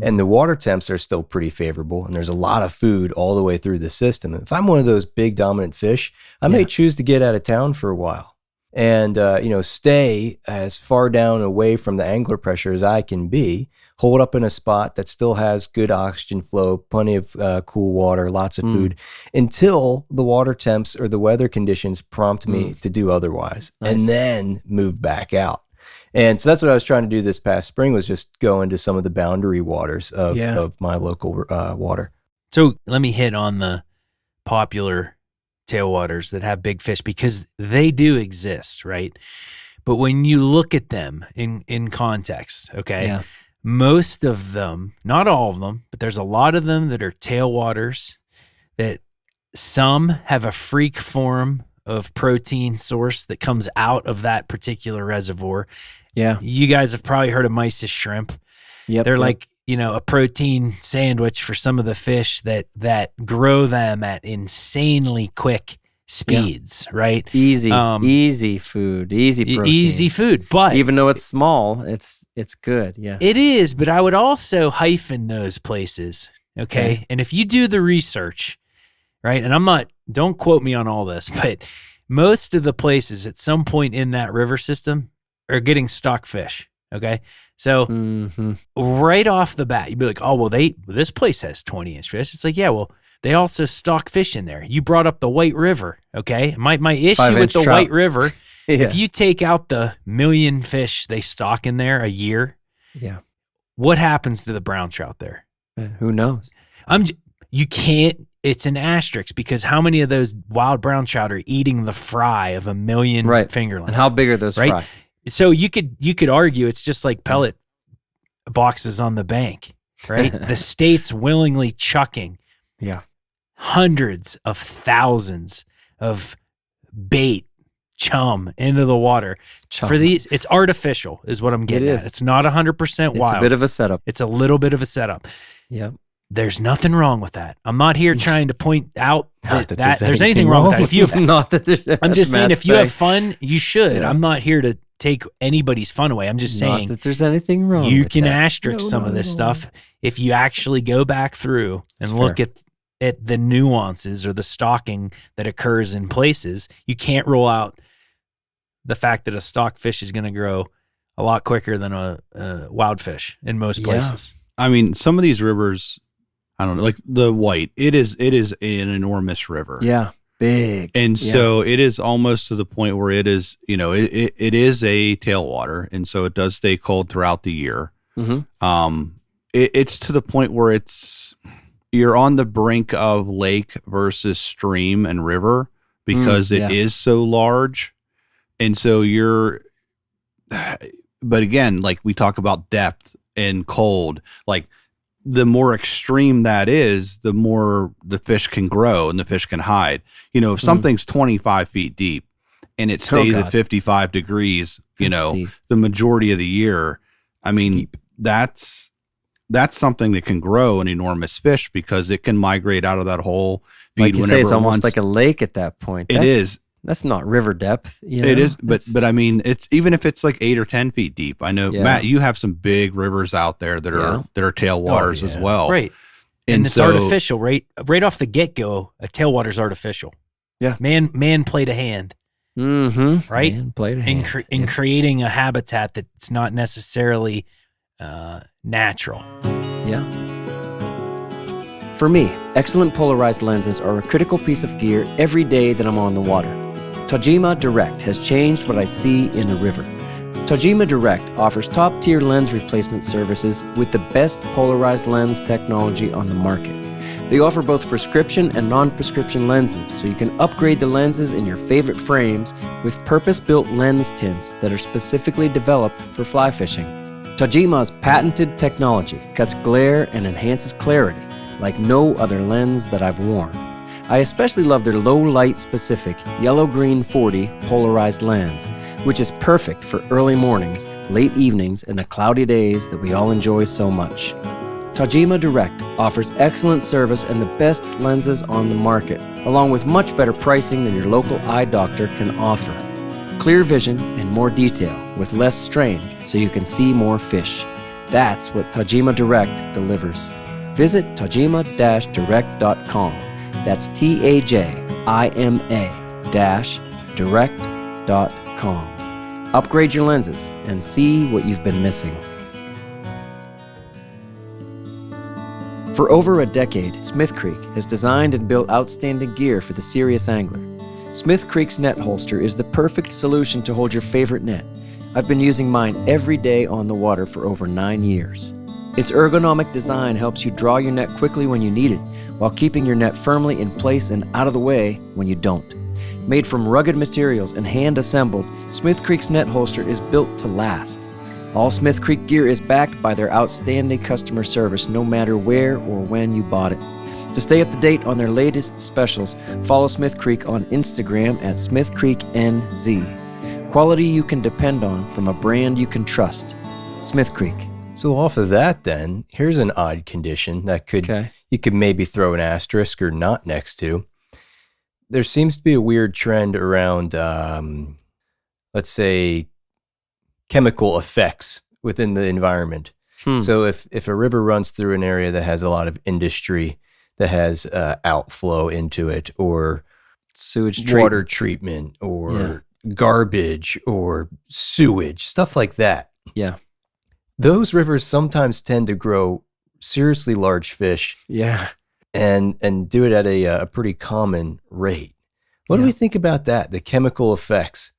and the water temps are still pretty favorable, and there's a lot of food all the way through the system, if I'm one of those big dominant fish, I may choose to get out of town for a while and stay as far down away from the angler pressure as I can be, hold up in a spot that still has good oxygen flow, plenty of cool water, lots of food, until the water temps or the weather conditions prompt me to do otherwise, and then move back out. And so that's what I was trying to do this past spring, was just go into some of the boundary waters of my local water. So let me hit on the popular tailwaters that have big fish, because they do exist, right? But when you look at them in context, okay, most of them, not all of them, but there's a lot of them that are tailwaters that some have a freak form of protein source that comes out of that particular reservoir. Yeah. You guys have probably heard of mysis shrimp. Yep. They're like, a protein sandwich for some of the fish that grow them at insanely quick speeds, right? Easy food, easy protein. Easy food, but even though it's small, it's good. Yeah. It is, but I would also hyphen those places, okay? And if you do the research, right? And don't quote me on all this, but most of the places at some point in that river system are getting stock fish. Okay. So right off the bat, you'd be like, oh, well, this place has 20-inch fish. It's like, yeah, well, they also stock fish in there. You brought up the White River. Okay. My issue 5-inch with the trout. White River, Yeah. if you take out the million fish they stock in there a year, Yeah. what happens to the brown trout there? Who knows? You can't. It's an asterisk because how many of those wild brown trout are eating the fry of a million Right. fingerlings? And how big are those right? fry? So you could argue it's just like pellet boxes on the bank, right? The state's willingly chucking Yeah. hundreds of thousands of bait chum into the water for these. It's artificial, is what I'm getting It at. is. It's not 100% wild. It's a bit of a setup. It's a little bit of a setup. Yeah. There's nothing wrong with that. I'm not here trying to point out Not that there's anything wrong with that. If you have, Not that there's. I'm just saying, if you have fun, you should. Yeah. I'm not here to take anybody's fun away. I'm just Not saying that there's anything wrong. you with can that. asterisk No, some not of this at all. stuff if you actually go back through and It's look fair. at the nuances or the stocking that occurs in places. You can't rule out the fact that a stock fish is going to grow a lot quicker than a wild fish in most Yeah. places. I mean, some of these rivers, I don't know, like the White, it is an enormous river. Yeah. Big. And Yeah. so it is almost to the point where it is, it is a tailwater. And so it does stay cold throughout the year. Mhm. It's to the point where you're on the brink of lake versus stream and river because it is so large. And so but again, like we talk about depth and cold, like the more extreme that is, the more the fish can grow and the fish can hide. If something's 25 feet deep and it stays at 55 degrees, That's deep. the majority of the year, I mean, that's something that can grow an enormous fish because it can migrate out of that hole. Like you say, whenever it's it almost wants. like a lake at that point. It is. That's not river depth. It is, but It's- but I mean, it's even if it's like 8 or 10 feet deep. I know, Yeah. Matt, you have some big rivers out there that are tailwaters as well, Right. And it's artificial, right? Right off the get-go, a tailwater's artificial. Yeah. Man played a hand, Mhm. right? Man played a in, hand. in creating a habitat that's not necessarily natural. Yeah. For me, excellent polarized lenses are a critical piece of gear every day that I'm on the water. Tajima Direct has changed what I see in the river. Tajima Direct offers top-tier lens replacement services with the best polarized lens technology on the market. They offer both prescription and non-prescription lenses, so you can upgrade the lenses in your favorite frames with purpose-built lens tints that are specifically developed for fly fishing. Tajima's patented technology cuts glare and enhances clarity like no other lens that I've worn. I especially love their low light specific yellow-green 40 polarized lens, which is perfect for early mornings, late evenings, and the cloudy days that we all enjoy so much. Tajima Direct offers excellent service and the best lenses on the market, along with much better pricing than your local eye doctor can offer. Clear vision and more detail with less strain so you can see more fish. That's what Tajima Direct delivers. Visit tajima-direct.com. That's TAJIMA-direct.com. Upgrade your lenses and see what you've been missing. For over a decade, Smith Creek has designed and built outstanding gear for the serious angler. Smith Creek's net holster is the perfect solution to hold your favorite net. I've been using mine every day on the water for over 9 years. Its ergonomic design helps you draw your net quickly when you need it, while keeping your net firmly in place and out of the way when you don't. Made from rugged materials and hand-assembled, Smith Creek's net holster is built to last. All Smith Creek gear is backed by their outstanding customer service no matter where or when you bought it. To stay up to date on their latest specials, follow Smith Creek on Instagram at SmithCreekNZ. Quality you can depend on from a brand you can trust. Smith Creek. So off of that then, here's an odd condition that you could maybe throw an asterisk or not next to. There seems to be a weird trend around, let's say, chemical effects within the environment. So if a river runs through an area that has a lot of industry, that has outflow into it, or Sewage water treatment. treatment, or garbage, or sewage, stuff like that. Yeah. Those rivers sometimes tend to grow seriously large fish Yeah. and do it at a pretty common rate. What do Yeah. we think about that? The chemical effects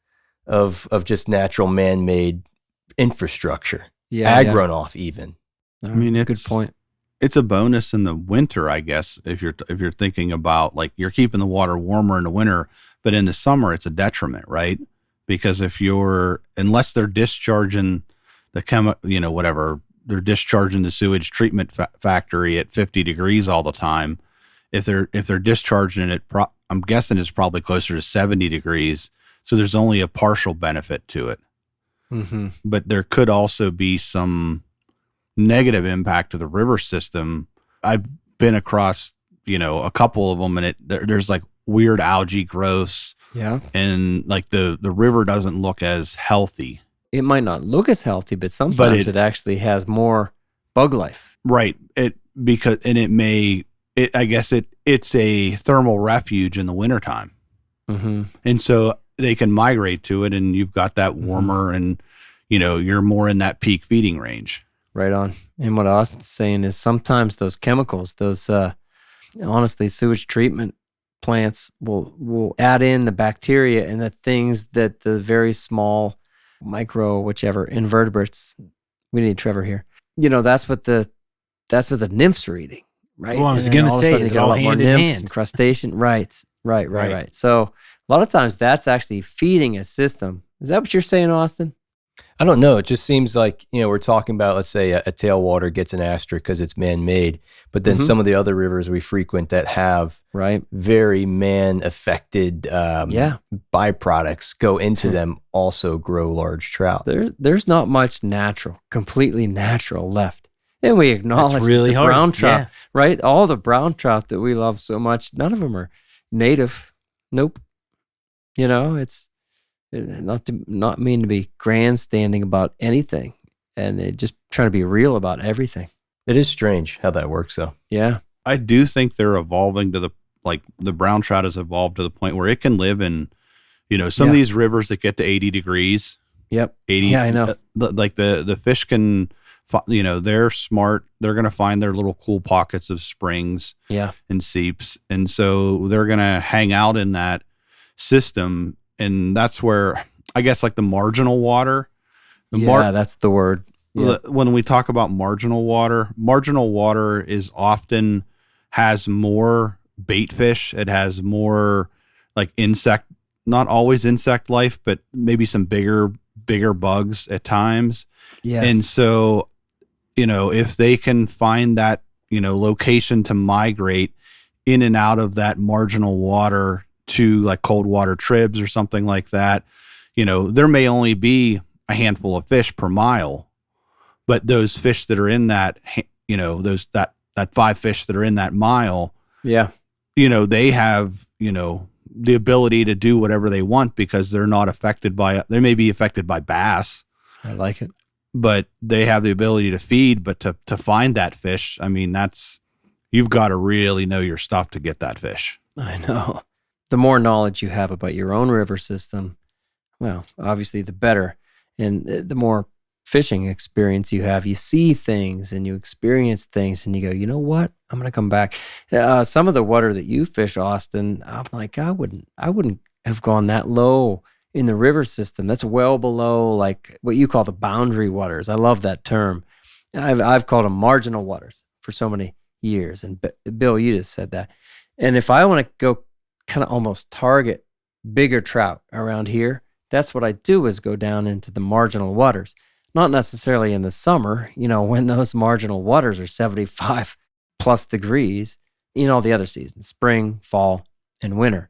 of just natural man-made infrastructure, ag runoff, even. I mean, good it's- point. It's a bonus in the winter, I guess, if you're thinking about like you're keeping the water warmer in the winter, but in the summer it's a detriment, right? Because unless they're discharging whatever, they're discharging the sewage treatment factory at 50 degrees all the time. If they're discharging it, I'm guessing it's probably closer to 70 degrees. So there's only a partial benefit to it. Mm-hmm. But there could also be some negative impact to the river system. I've been across, a couple of them, and there's like weird algae growths, Yeah. and like the river doesn't look as healthy. It might not look as healthy, but sometimes it actually has more bug life. Right. I guess it's a thermal refuge in the wintertime. Mm-hmm. And so they can migrate to it, and you've got that warmer and, you're more in that peak feeding range. Right on. And what Austin's saying is sometimes those chemicals, honestly, sewage treatment plants will add in the bacteria and the things that the very small whichever invertebrates, we need Trevor here. That's what the nymphs are eating, right? Well, I was And then going to all of a say, sudden is you it get a all lot more hand in nymphs hand? and crustacean. Right. So a lot of times that's actually feeding a system. Is that what you're saying, Austin? I don't know. It just seems like, we're talking about, let's say a tailwater gets an asterisk because it's man-made, but then some of the other rivers we frequent that have very man-affected byproducts go into them also grow large trout. There's not much completely natural left. And we acknowledge That's really the hard. brown trout, Yeah. right? All the brown trout that we love so much, none of them are native. Nope. It's not mean to be grandstanding about anything, and just trying to be real about everything. It is strange how that works, though. Yeah. I do think they're evolving to the brown trout has evolved to the point where it can live in, some of these rivers that get to 80 degrees. Yep. 80. Yeah, I know. The fish can, they're smart. They're going to find their little cool pockets of springs and seeps. And so they're going to hang out in that system. And that's where I guess like the marginal water. That's the word. Yeah. When we talk about marginal water is often has more bait fish. It has more like insect, not always insect life, but maybe some bigger bugs at times. Yeah. And so, if they can find that, location to migrate in and out of that marginal water to like cold water tribs or something like that, there may only be a handful of fish per mile, but those fish that are in that, that 5 fish that are in that mile, they have, the ability to do whatever they want because they're not affected they may be affected by bass. I like it. But they have the ability to feed, but to find that fish, I mean, you've got to really know your stuff to get that fish. I know. The more knowledge you have about your own river system, well, obviously the better. And the more fishing experience you have, you see things and you experience things and you go, you know what? I'm going to come back. Some of the water that you fish, Austin, I'm like, I wouldn't have gone that low in the river system. That's well below like what you call the boundary waters. I love that term. I've called them marginal waters for so many years. And Bill, you just said that. And if I want to go kind of almost target bigger trout around here, that's what I do is go down into the marginal waters. Not necessarily in the summer, when those marginal waters are 75 plus degrees, all the other seasons, spring, fall, and winter.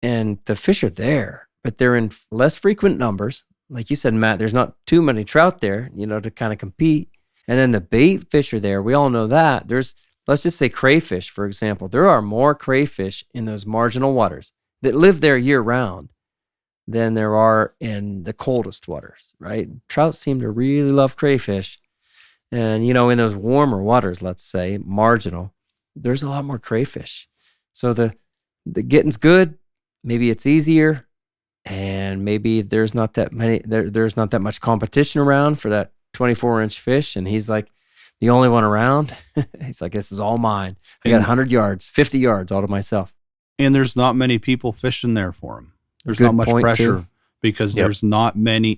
And the fish are there, but they're in less frequent numbers. Like you said, Matt, there's not too many trout there, to kind of compete. And then the bait fish are there. We all know that. Let's just say crayfish, for example. There are more crayfish in those marginal waters that live there year round than there are in the coldest waters, right? Trout seem to really love crayfish. And, in those warmer waters, let's say, marginal, there's a lot more crayfish. So the getting's good. Maybe it's easier, and maybe there's not that many. There's not that much competition around for that 24-inch fish, and he's like the only one around. He's like, this is all mine. I got 100 yards, 50 yards all to myself. And there's not many people fishing there for him. There's Good not much point, pressure too. because there's not many,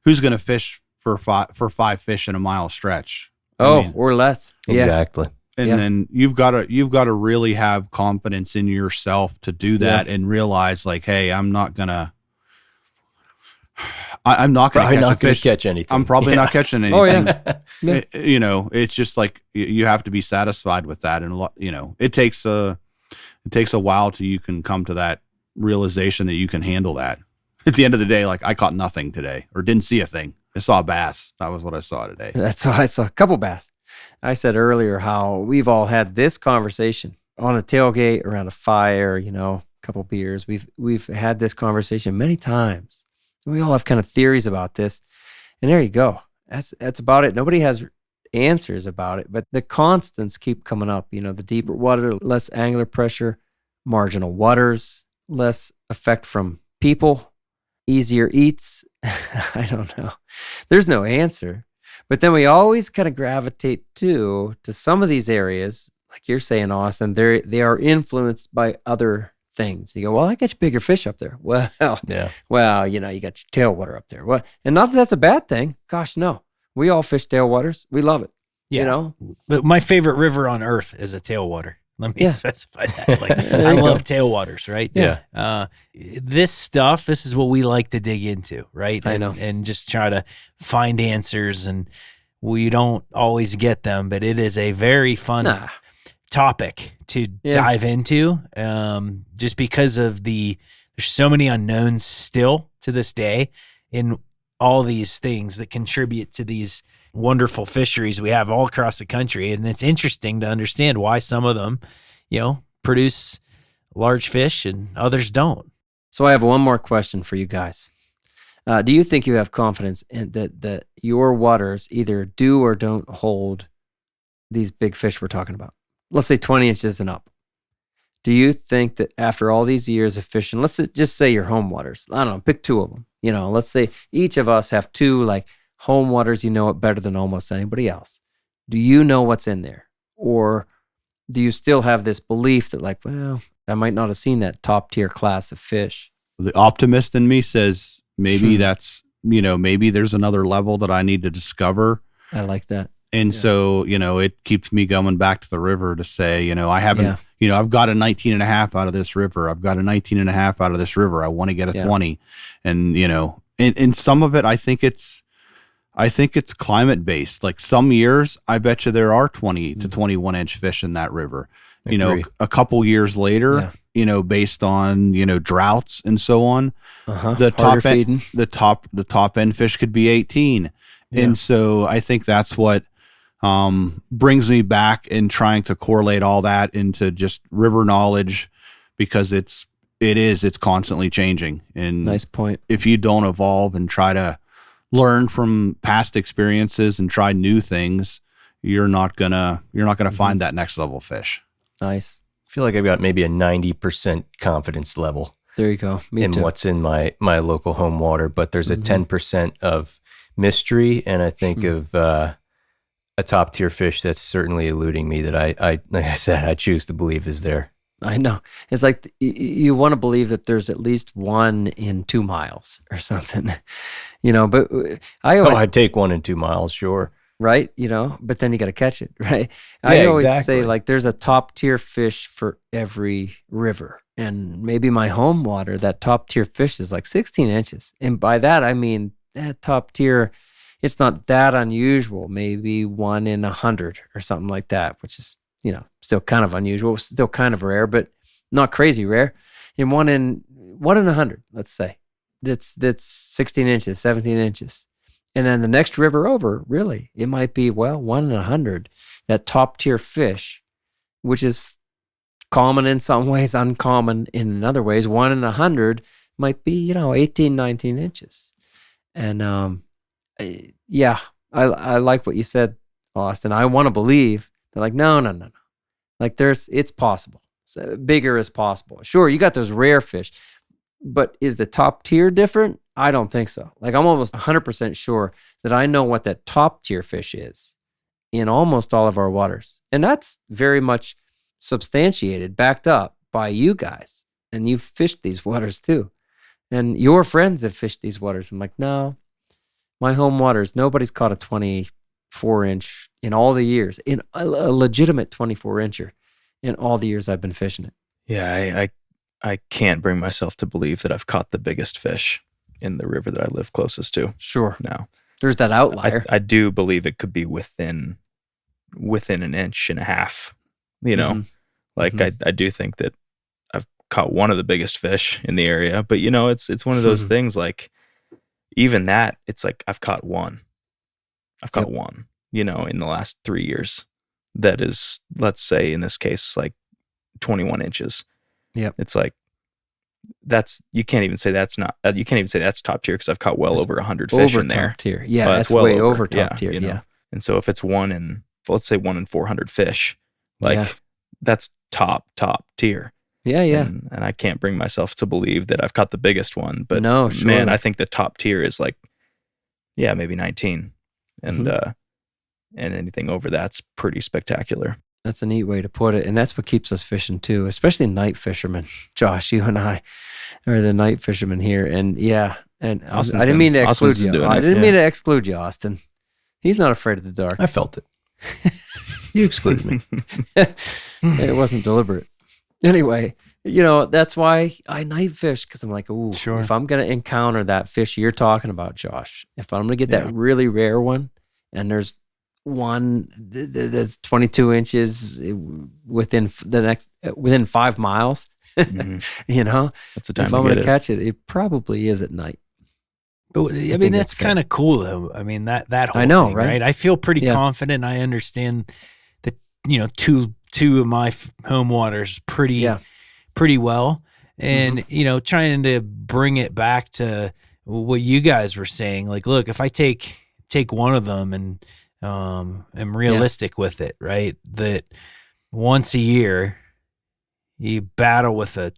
who's going to fish for five fish in a mile stretch? Or less. Yeah. Exactly. And then you've got to really have confidence in yourself to do that and realize like, hey, I'm not going to catch anything. I'm probably not catching anything. Oh, yeah. It's just like you have to be satisfied with that. And, it takes a while till you can come to that realization that you can handle that. At the end of the day, like I caught nothing today or didn't see a thing. I saw a bass. That was what I saw today. That's all I saw. A couple bass. I said earlier how we've all had this conversation on a tailgate around a fire, a couple beers. We've had this conversation many times. We all have kind of theories about this. And there you go. That's about it. Nobody has answers about it, but the constants keep coming up. The deeper water, less angler pressure, marginal waters, less effect from people, easier eats. I don't know. There's no answer. But then we always kind of gravitate to some of these areas, like you're saying, Austin, they are influenced by other things. You go, well, I got bigger fish up there. Well, you got your tailwater up there. What? And not that that's a bad thing. Gosh, no. We all fish tailwaters. We love it. Yeah. But my favorite river on earth is a tailwater. Let me specify that. Like, I love tailwaters, right? Yeah. This is what we like to dig into, right? I know. And just try to find answers, and we don't always get them, but it is a very fun topic to dive into, just because of there's so many unknowns still to this day in all these things that contribute to these wonderful fisheries we have all across the country. And it's interesting to understand why some of them, produce large fish and others don't. So I have one more question for you guys. Do you think you have confidence in that your waters either do or don't hold these big fish we're talking about? Let's say 20 inches and up. Do you think that after all these years of fishing, let's just say your home waters, I don't know, pick two of them. Let's say each of us have two like home waters, it better than almost anybody else. Do you know what's in there? Or do you still have this belief that like, well, I might not have seen that top tier class of fish? The optimist in me says maybe that's, maybe there's another level that I need to discover. I like that. And so, it keeps me going back to the river to say, I haven't, I've got a 19 and a half out of this river. I've got a 19 and a half out of this river. I want to get a 20. And, and some of it, I think it's climate based. Like some years, I bet you there are 20 to 21 inch fish in that river. A couple years later, based on, droughts and so on, the top end fish could be 18. Yeah. And so I think that's what brings me back in trying to correlate all that into just river knowledge, because it's constantly changing. And nice point. If you don't evolve and try to learn from past experiences and try new things, you're not gonna find that next level fish. Nice. I feel like I've got maybe a 90% confidence level. There you go. Me in too. What's in my local home water, but there's a 10% of mystery, and I think of a top tier fish that's certainly eluding me that I like I said, I choose to believe is there. I know. It's like you want to believe that there's at least one in 2 miles or something, but I'd take 1 in 2 miles, sure. Right. But then you got to catch it. Right. I always say like there's a top tier fish for every river, and maybe my home water, that top tier fish is like 16 inches. And by that, I mean that top tier, it's not that unusual, maybe 1 in 100 or something like that, which is, still kind of unusual, still kind of rare, but not crazy rare. And 1 in 100, let's say, that's 16 inches, 17 inches. And then the next river over, really, it might be, 1 in 100, that top tier fish, which is common in some ways, uncommon in other ways. 1 in 100 might be, 18, 19 inches. And I like what you said, Austin. I want to believe. They're like, no. Like it's possible. So bigger is possible. Sure, you got those rare fish, but is the top tier different? I don't think so. Like I'm almost 100% sure that I know what that top tier fish is in almost all of our waters. And that's very much substantiated, backed up by you guys. And you've fished these waters too. And your friends have fished these waters. I'm like, no, my home waters, nobody's caught a 24-inch in all the years, in a legitimate 24-incher in all the years I've been fishing it. Yeah, I can't bring myself to believe that I've caught the biggest fish in the river that I live closest to. Sure. Now, there's that outlier. I do believe it could be within an inch and a half. You know, like I do think that I've caught one of the biggest fish in the area, but you know, it's one of those things. Like even that, it's like I've caught one. I've caught one. You know, in the last 3 years, that is, let's say in this case, like 21 inches. Yep. It's like you can't even say that's top tier because I've caught well over 100 fish in there. Top tier. Yeah, But that's well way over top tier. you know? Yeah. And so if it's let's say 1 in 400 fish, like that's top tier. Yeah. And I can't bring myself to believe that I've caught the biggest one, but no, man, surely. I think the top tier is like, maybe 19. And, and anything over that's pretty spectacular. That's a neat way to put it. And that's what keeps us fishing too, especially night fishermen. Josh, you and I are the night fishermen here. And and I didn't mean to exclude you. I didn't mean to exclude you, Austin. He's not afraid of the dark. I felt it. You excluded me. It wasn't deliberate. Anyway, you know, that's why I night fish, because I'm like, ooh, if I'm going to encounter that fish you're talking about, Josh, if I'm going to get that really rare one, and there's one that's 22 inches within 5 miles, you know, that's the time if I'm to going to catch it, it probably is at night. But I mean, that's kind of cool, though. I mean, that whole I know, thing, right? I feel pretty confident. I understand that, you know, two of my home waters pretty well. And, you know, trying to bring it back to what you guys were saying, like, look, if I take one of them and am realistic with it, right? That once a year you battle with a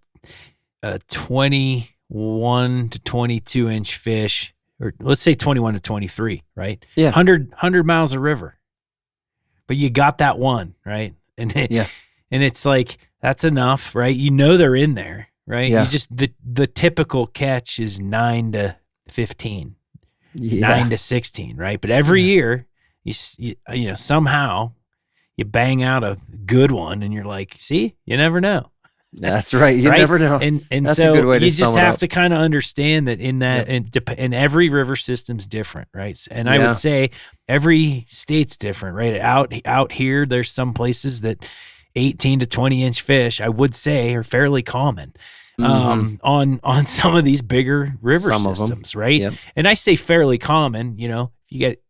21 to 22 inch fish, or let's say 21 to 23, right? Yeah. 100 miles of river. But you got that one, right? And and it's like, that's enough, right? You know they're in there, right? Yeah. You just the typical catch is 9 to 15. 9 to 16, right? But every year, you know, somehow you bang out a good one, and you're like, see, you never know. That's right. You never know. And that's so a good way to you sum just it have up. to kind of understand that in that, and every river system's different, right? And I would say every state's different, right? Out here, there's some places that 18 to 20 inch fish, I would say, are fairly common. On some of these bigger river systems, right? Yep. And I say fairly common, you know, if you get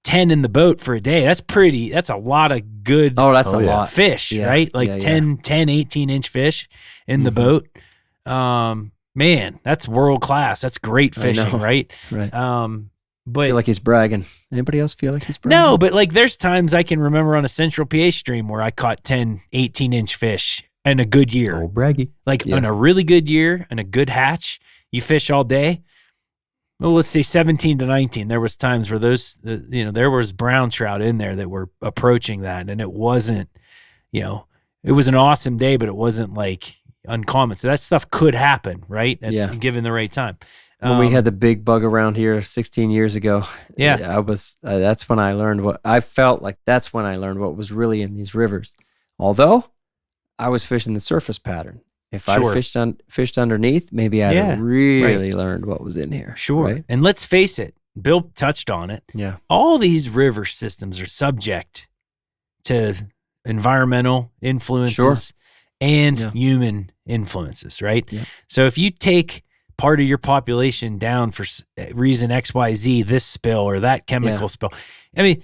10 in the boat for a day, that's a lot of good lot fish, right? Like 10, 18 inch fish in the boat. Man, that's world class. That's great fishing, right? Right. But I feel like he's bragging. Anybody else feel like he's bragging? no, but like there's times I can remember on a Central PA stream where I caught 10, 18 inch fish in a good year. Oh, braggy. Like in a really good year and a good hatch, you fish all day. Well, let's say 17 to 19. There was times where there was brown trout in there that were approaching that, and it wasn't, you know, it was an awesome day, but it wasn't like uncommon. So that stuff could happen, right? Given the right time. When we had the big bug around here 16 years ago, I was. That's when I learned what I felt like. That's when I learned what was really in these rivers. Although I was fishing the surface pattern. If I fished underneath, maybe I'd have really learned what was in here. Sure. Right? And let's face it, Bill touched on it. Yeah. All these river systems are subject to environmental influences and human influences, right? Yeah. So if you take part of your population down for reason XYZ, this spill or that chemical spill, I mean,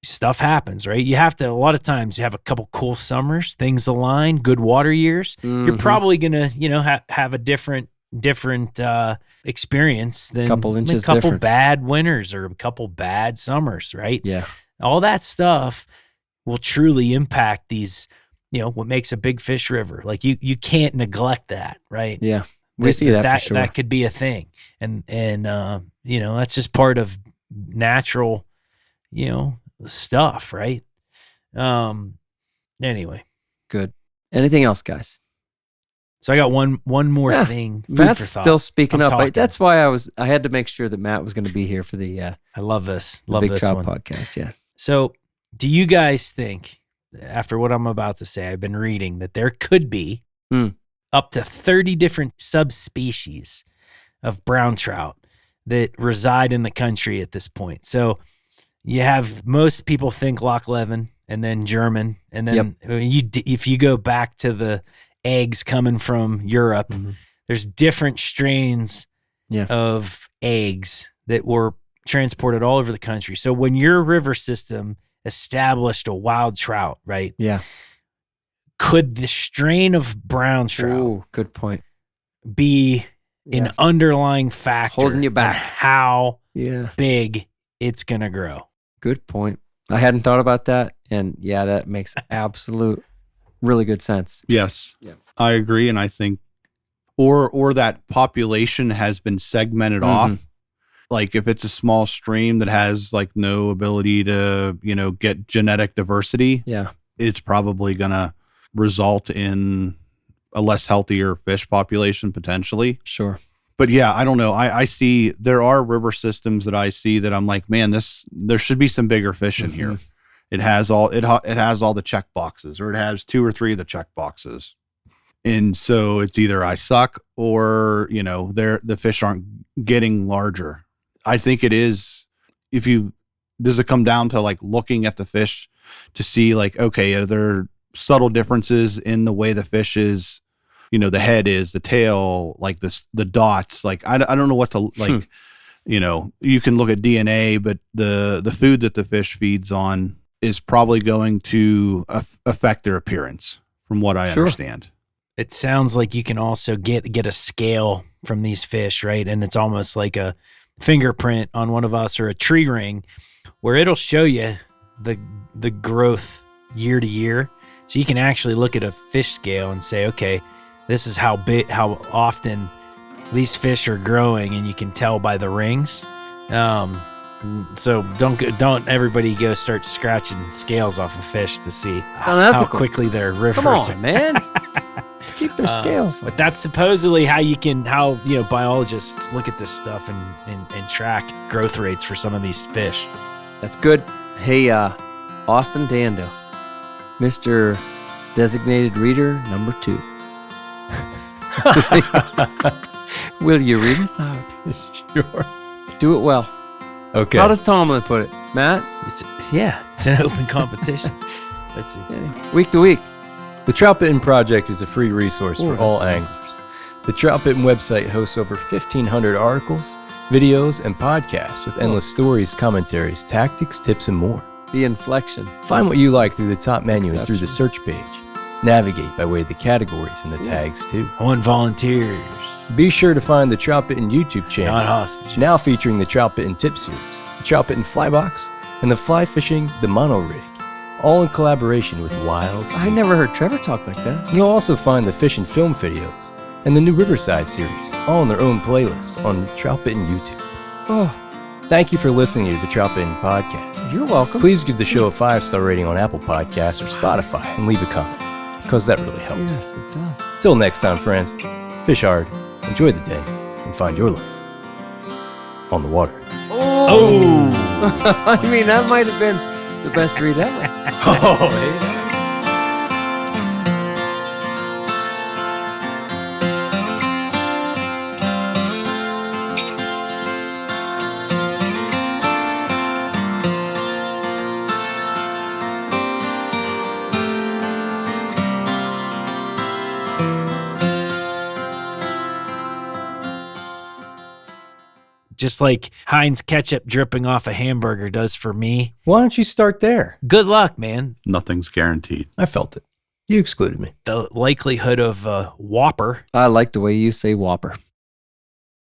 stuff happens, right? You have to, a lot of times you have a couple cool summers, things align, good water years. You're probably going to, you know, have a different experience than a couple bad winters or a couple bad summers, right? Yeah. All that stuff will truly impact these what makes a big fish river. Like you can't neglect that, right? Yeah. We see that for sure. That could be a thing. And that's just part of natural, stuff, right? Anyway. Good. Anything else, guys? So I got one more thing. Matt's still speaking up. That's why I had to make sure that Matt was going to be here for the I love this. Love Big this Trout one. Podcast. Yeah. So do you guys think, after what I'm about to say, I've been reading that there could be up to 30 different subspecies of brown trout that reside in the country at this point. So you have, most people think Loch Levin and then German. And then if you go back to the eggs coming from Europe, there's different strains of eggs that were transported all over the country. So when your river system established a wild trout, right? Yeah. Could the strain of brown trout good point. be an underlying factor holding you back on how big it's going to grow? Good point. I hadn't thought about that. And that makes really good sense. Yes. Yeah. I agree. And I think, or that population has been segmented off. Like if it's a small stream that has like no ability to, get genetic diversity, it's probably going to result in a less healthier fish population potentially. Sure. But I don't know. I see there are river systems that I see that I'm like, man, there should be some bigger fish in here. It has all the check boxes, or it has 2 or 3 of the check boxes. And so it's either I suck or, the fish aren't getting larger. I think it is, does it come down to like looking at the fish to see like, okay, are there subtle differences in the way the fish is, the head is, the tail, like the dots, like, I don't know what to like, you can look at DNA, but the food that the fish feeds on is probably going to affect their appearance from what I understand. It sounds like you can also get a scale from these fish, right? And it's almost like a fingerprint on one of us or a tree ring where it'll show you the growth year to year. So you can actually look at a fish scale and say, okay, this is how often these fish are growing, and you can tell by the rings. So don't everybody go start scratching scales off of fish to see how quickly they're reversing. Come on, man. Keep their scales. But that's supposedly how biologists look at this stuff and track growth rates for some of these fish. That's good. Hey, Austin Dando, Mr. Designated Reader number 2. Will you read us out? Sure. Do it well. Okay. How does Tomlin put it? Matt? It's an open competition. Let's see. Week to week. The Troutbitten Project is a free resource for all anglers. The Troutbitten website hosts over 1,500 articles, videos, and podcasts with endless stories, commentaries, tactics, tips, and more. The inflection. Find what you like through the top menu and through the search page. Navigate by way of the categories and the tags, too. I want volunteers. Be sure to find the Troutbitten YouTube channel, not hostages, now featuring the Troutbitten Tip Series, the Troutbitten Fly Box, and the Fly Fishing the Mono Rig, all in collaboration with Wild. I never heard Trevor talk like that. You'll also find the fish and film videos and the new Riverside series, all on their own playlists on Troutbitten YouTube. Oh, thank you for listening to the Troutbitten Podcast. You're welcome. Please give the show a 5-star rating on Apple Podcasts or Spotify and leave a comment, because that really helps. Yes, it does. Till next time, friends, fish hard, enjoy the day, and find your life on the water. Oh! I mean, that might have been the best read ever. Oh, hey. Just like Heinz ketchup dripping off a hamburger does for me. Why don't you start there? Good luck, man. Nothing's guaranteed. I felt it. You excluded me. The likelihood of Whopper. I like the way you say Whopper.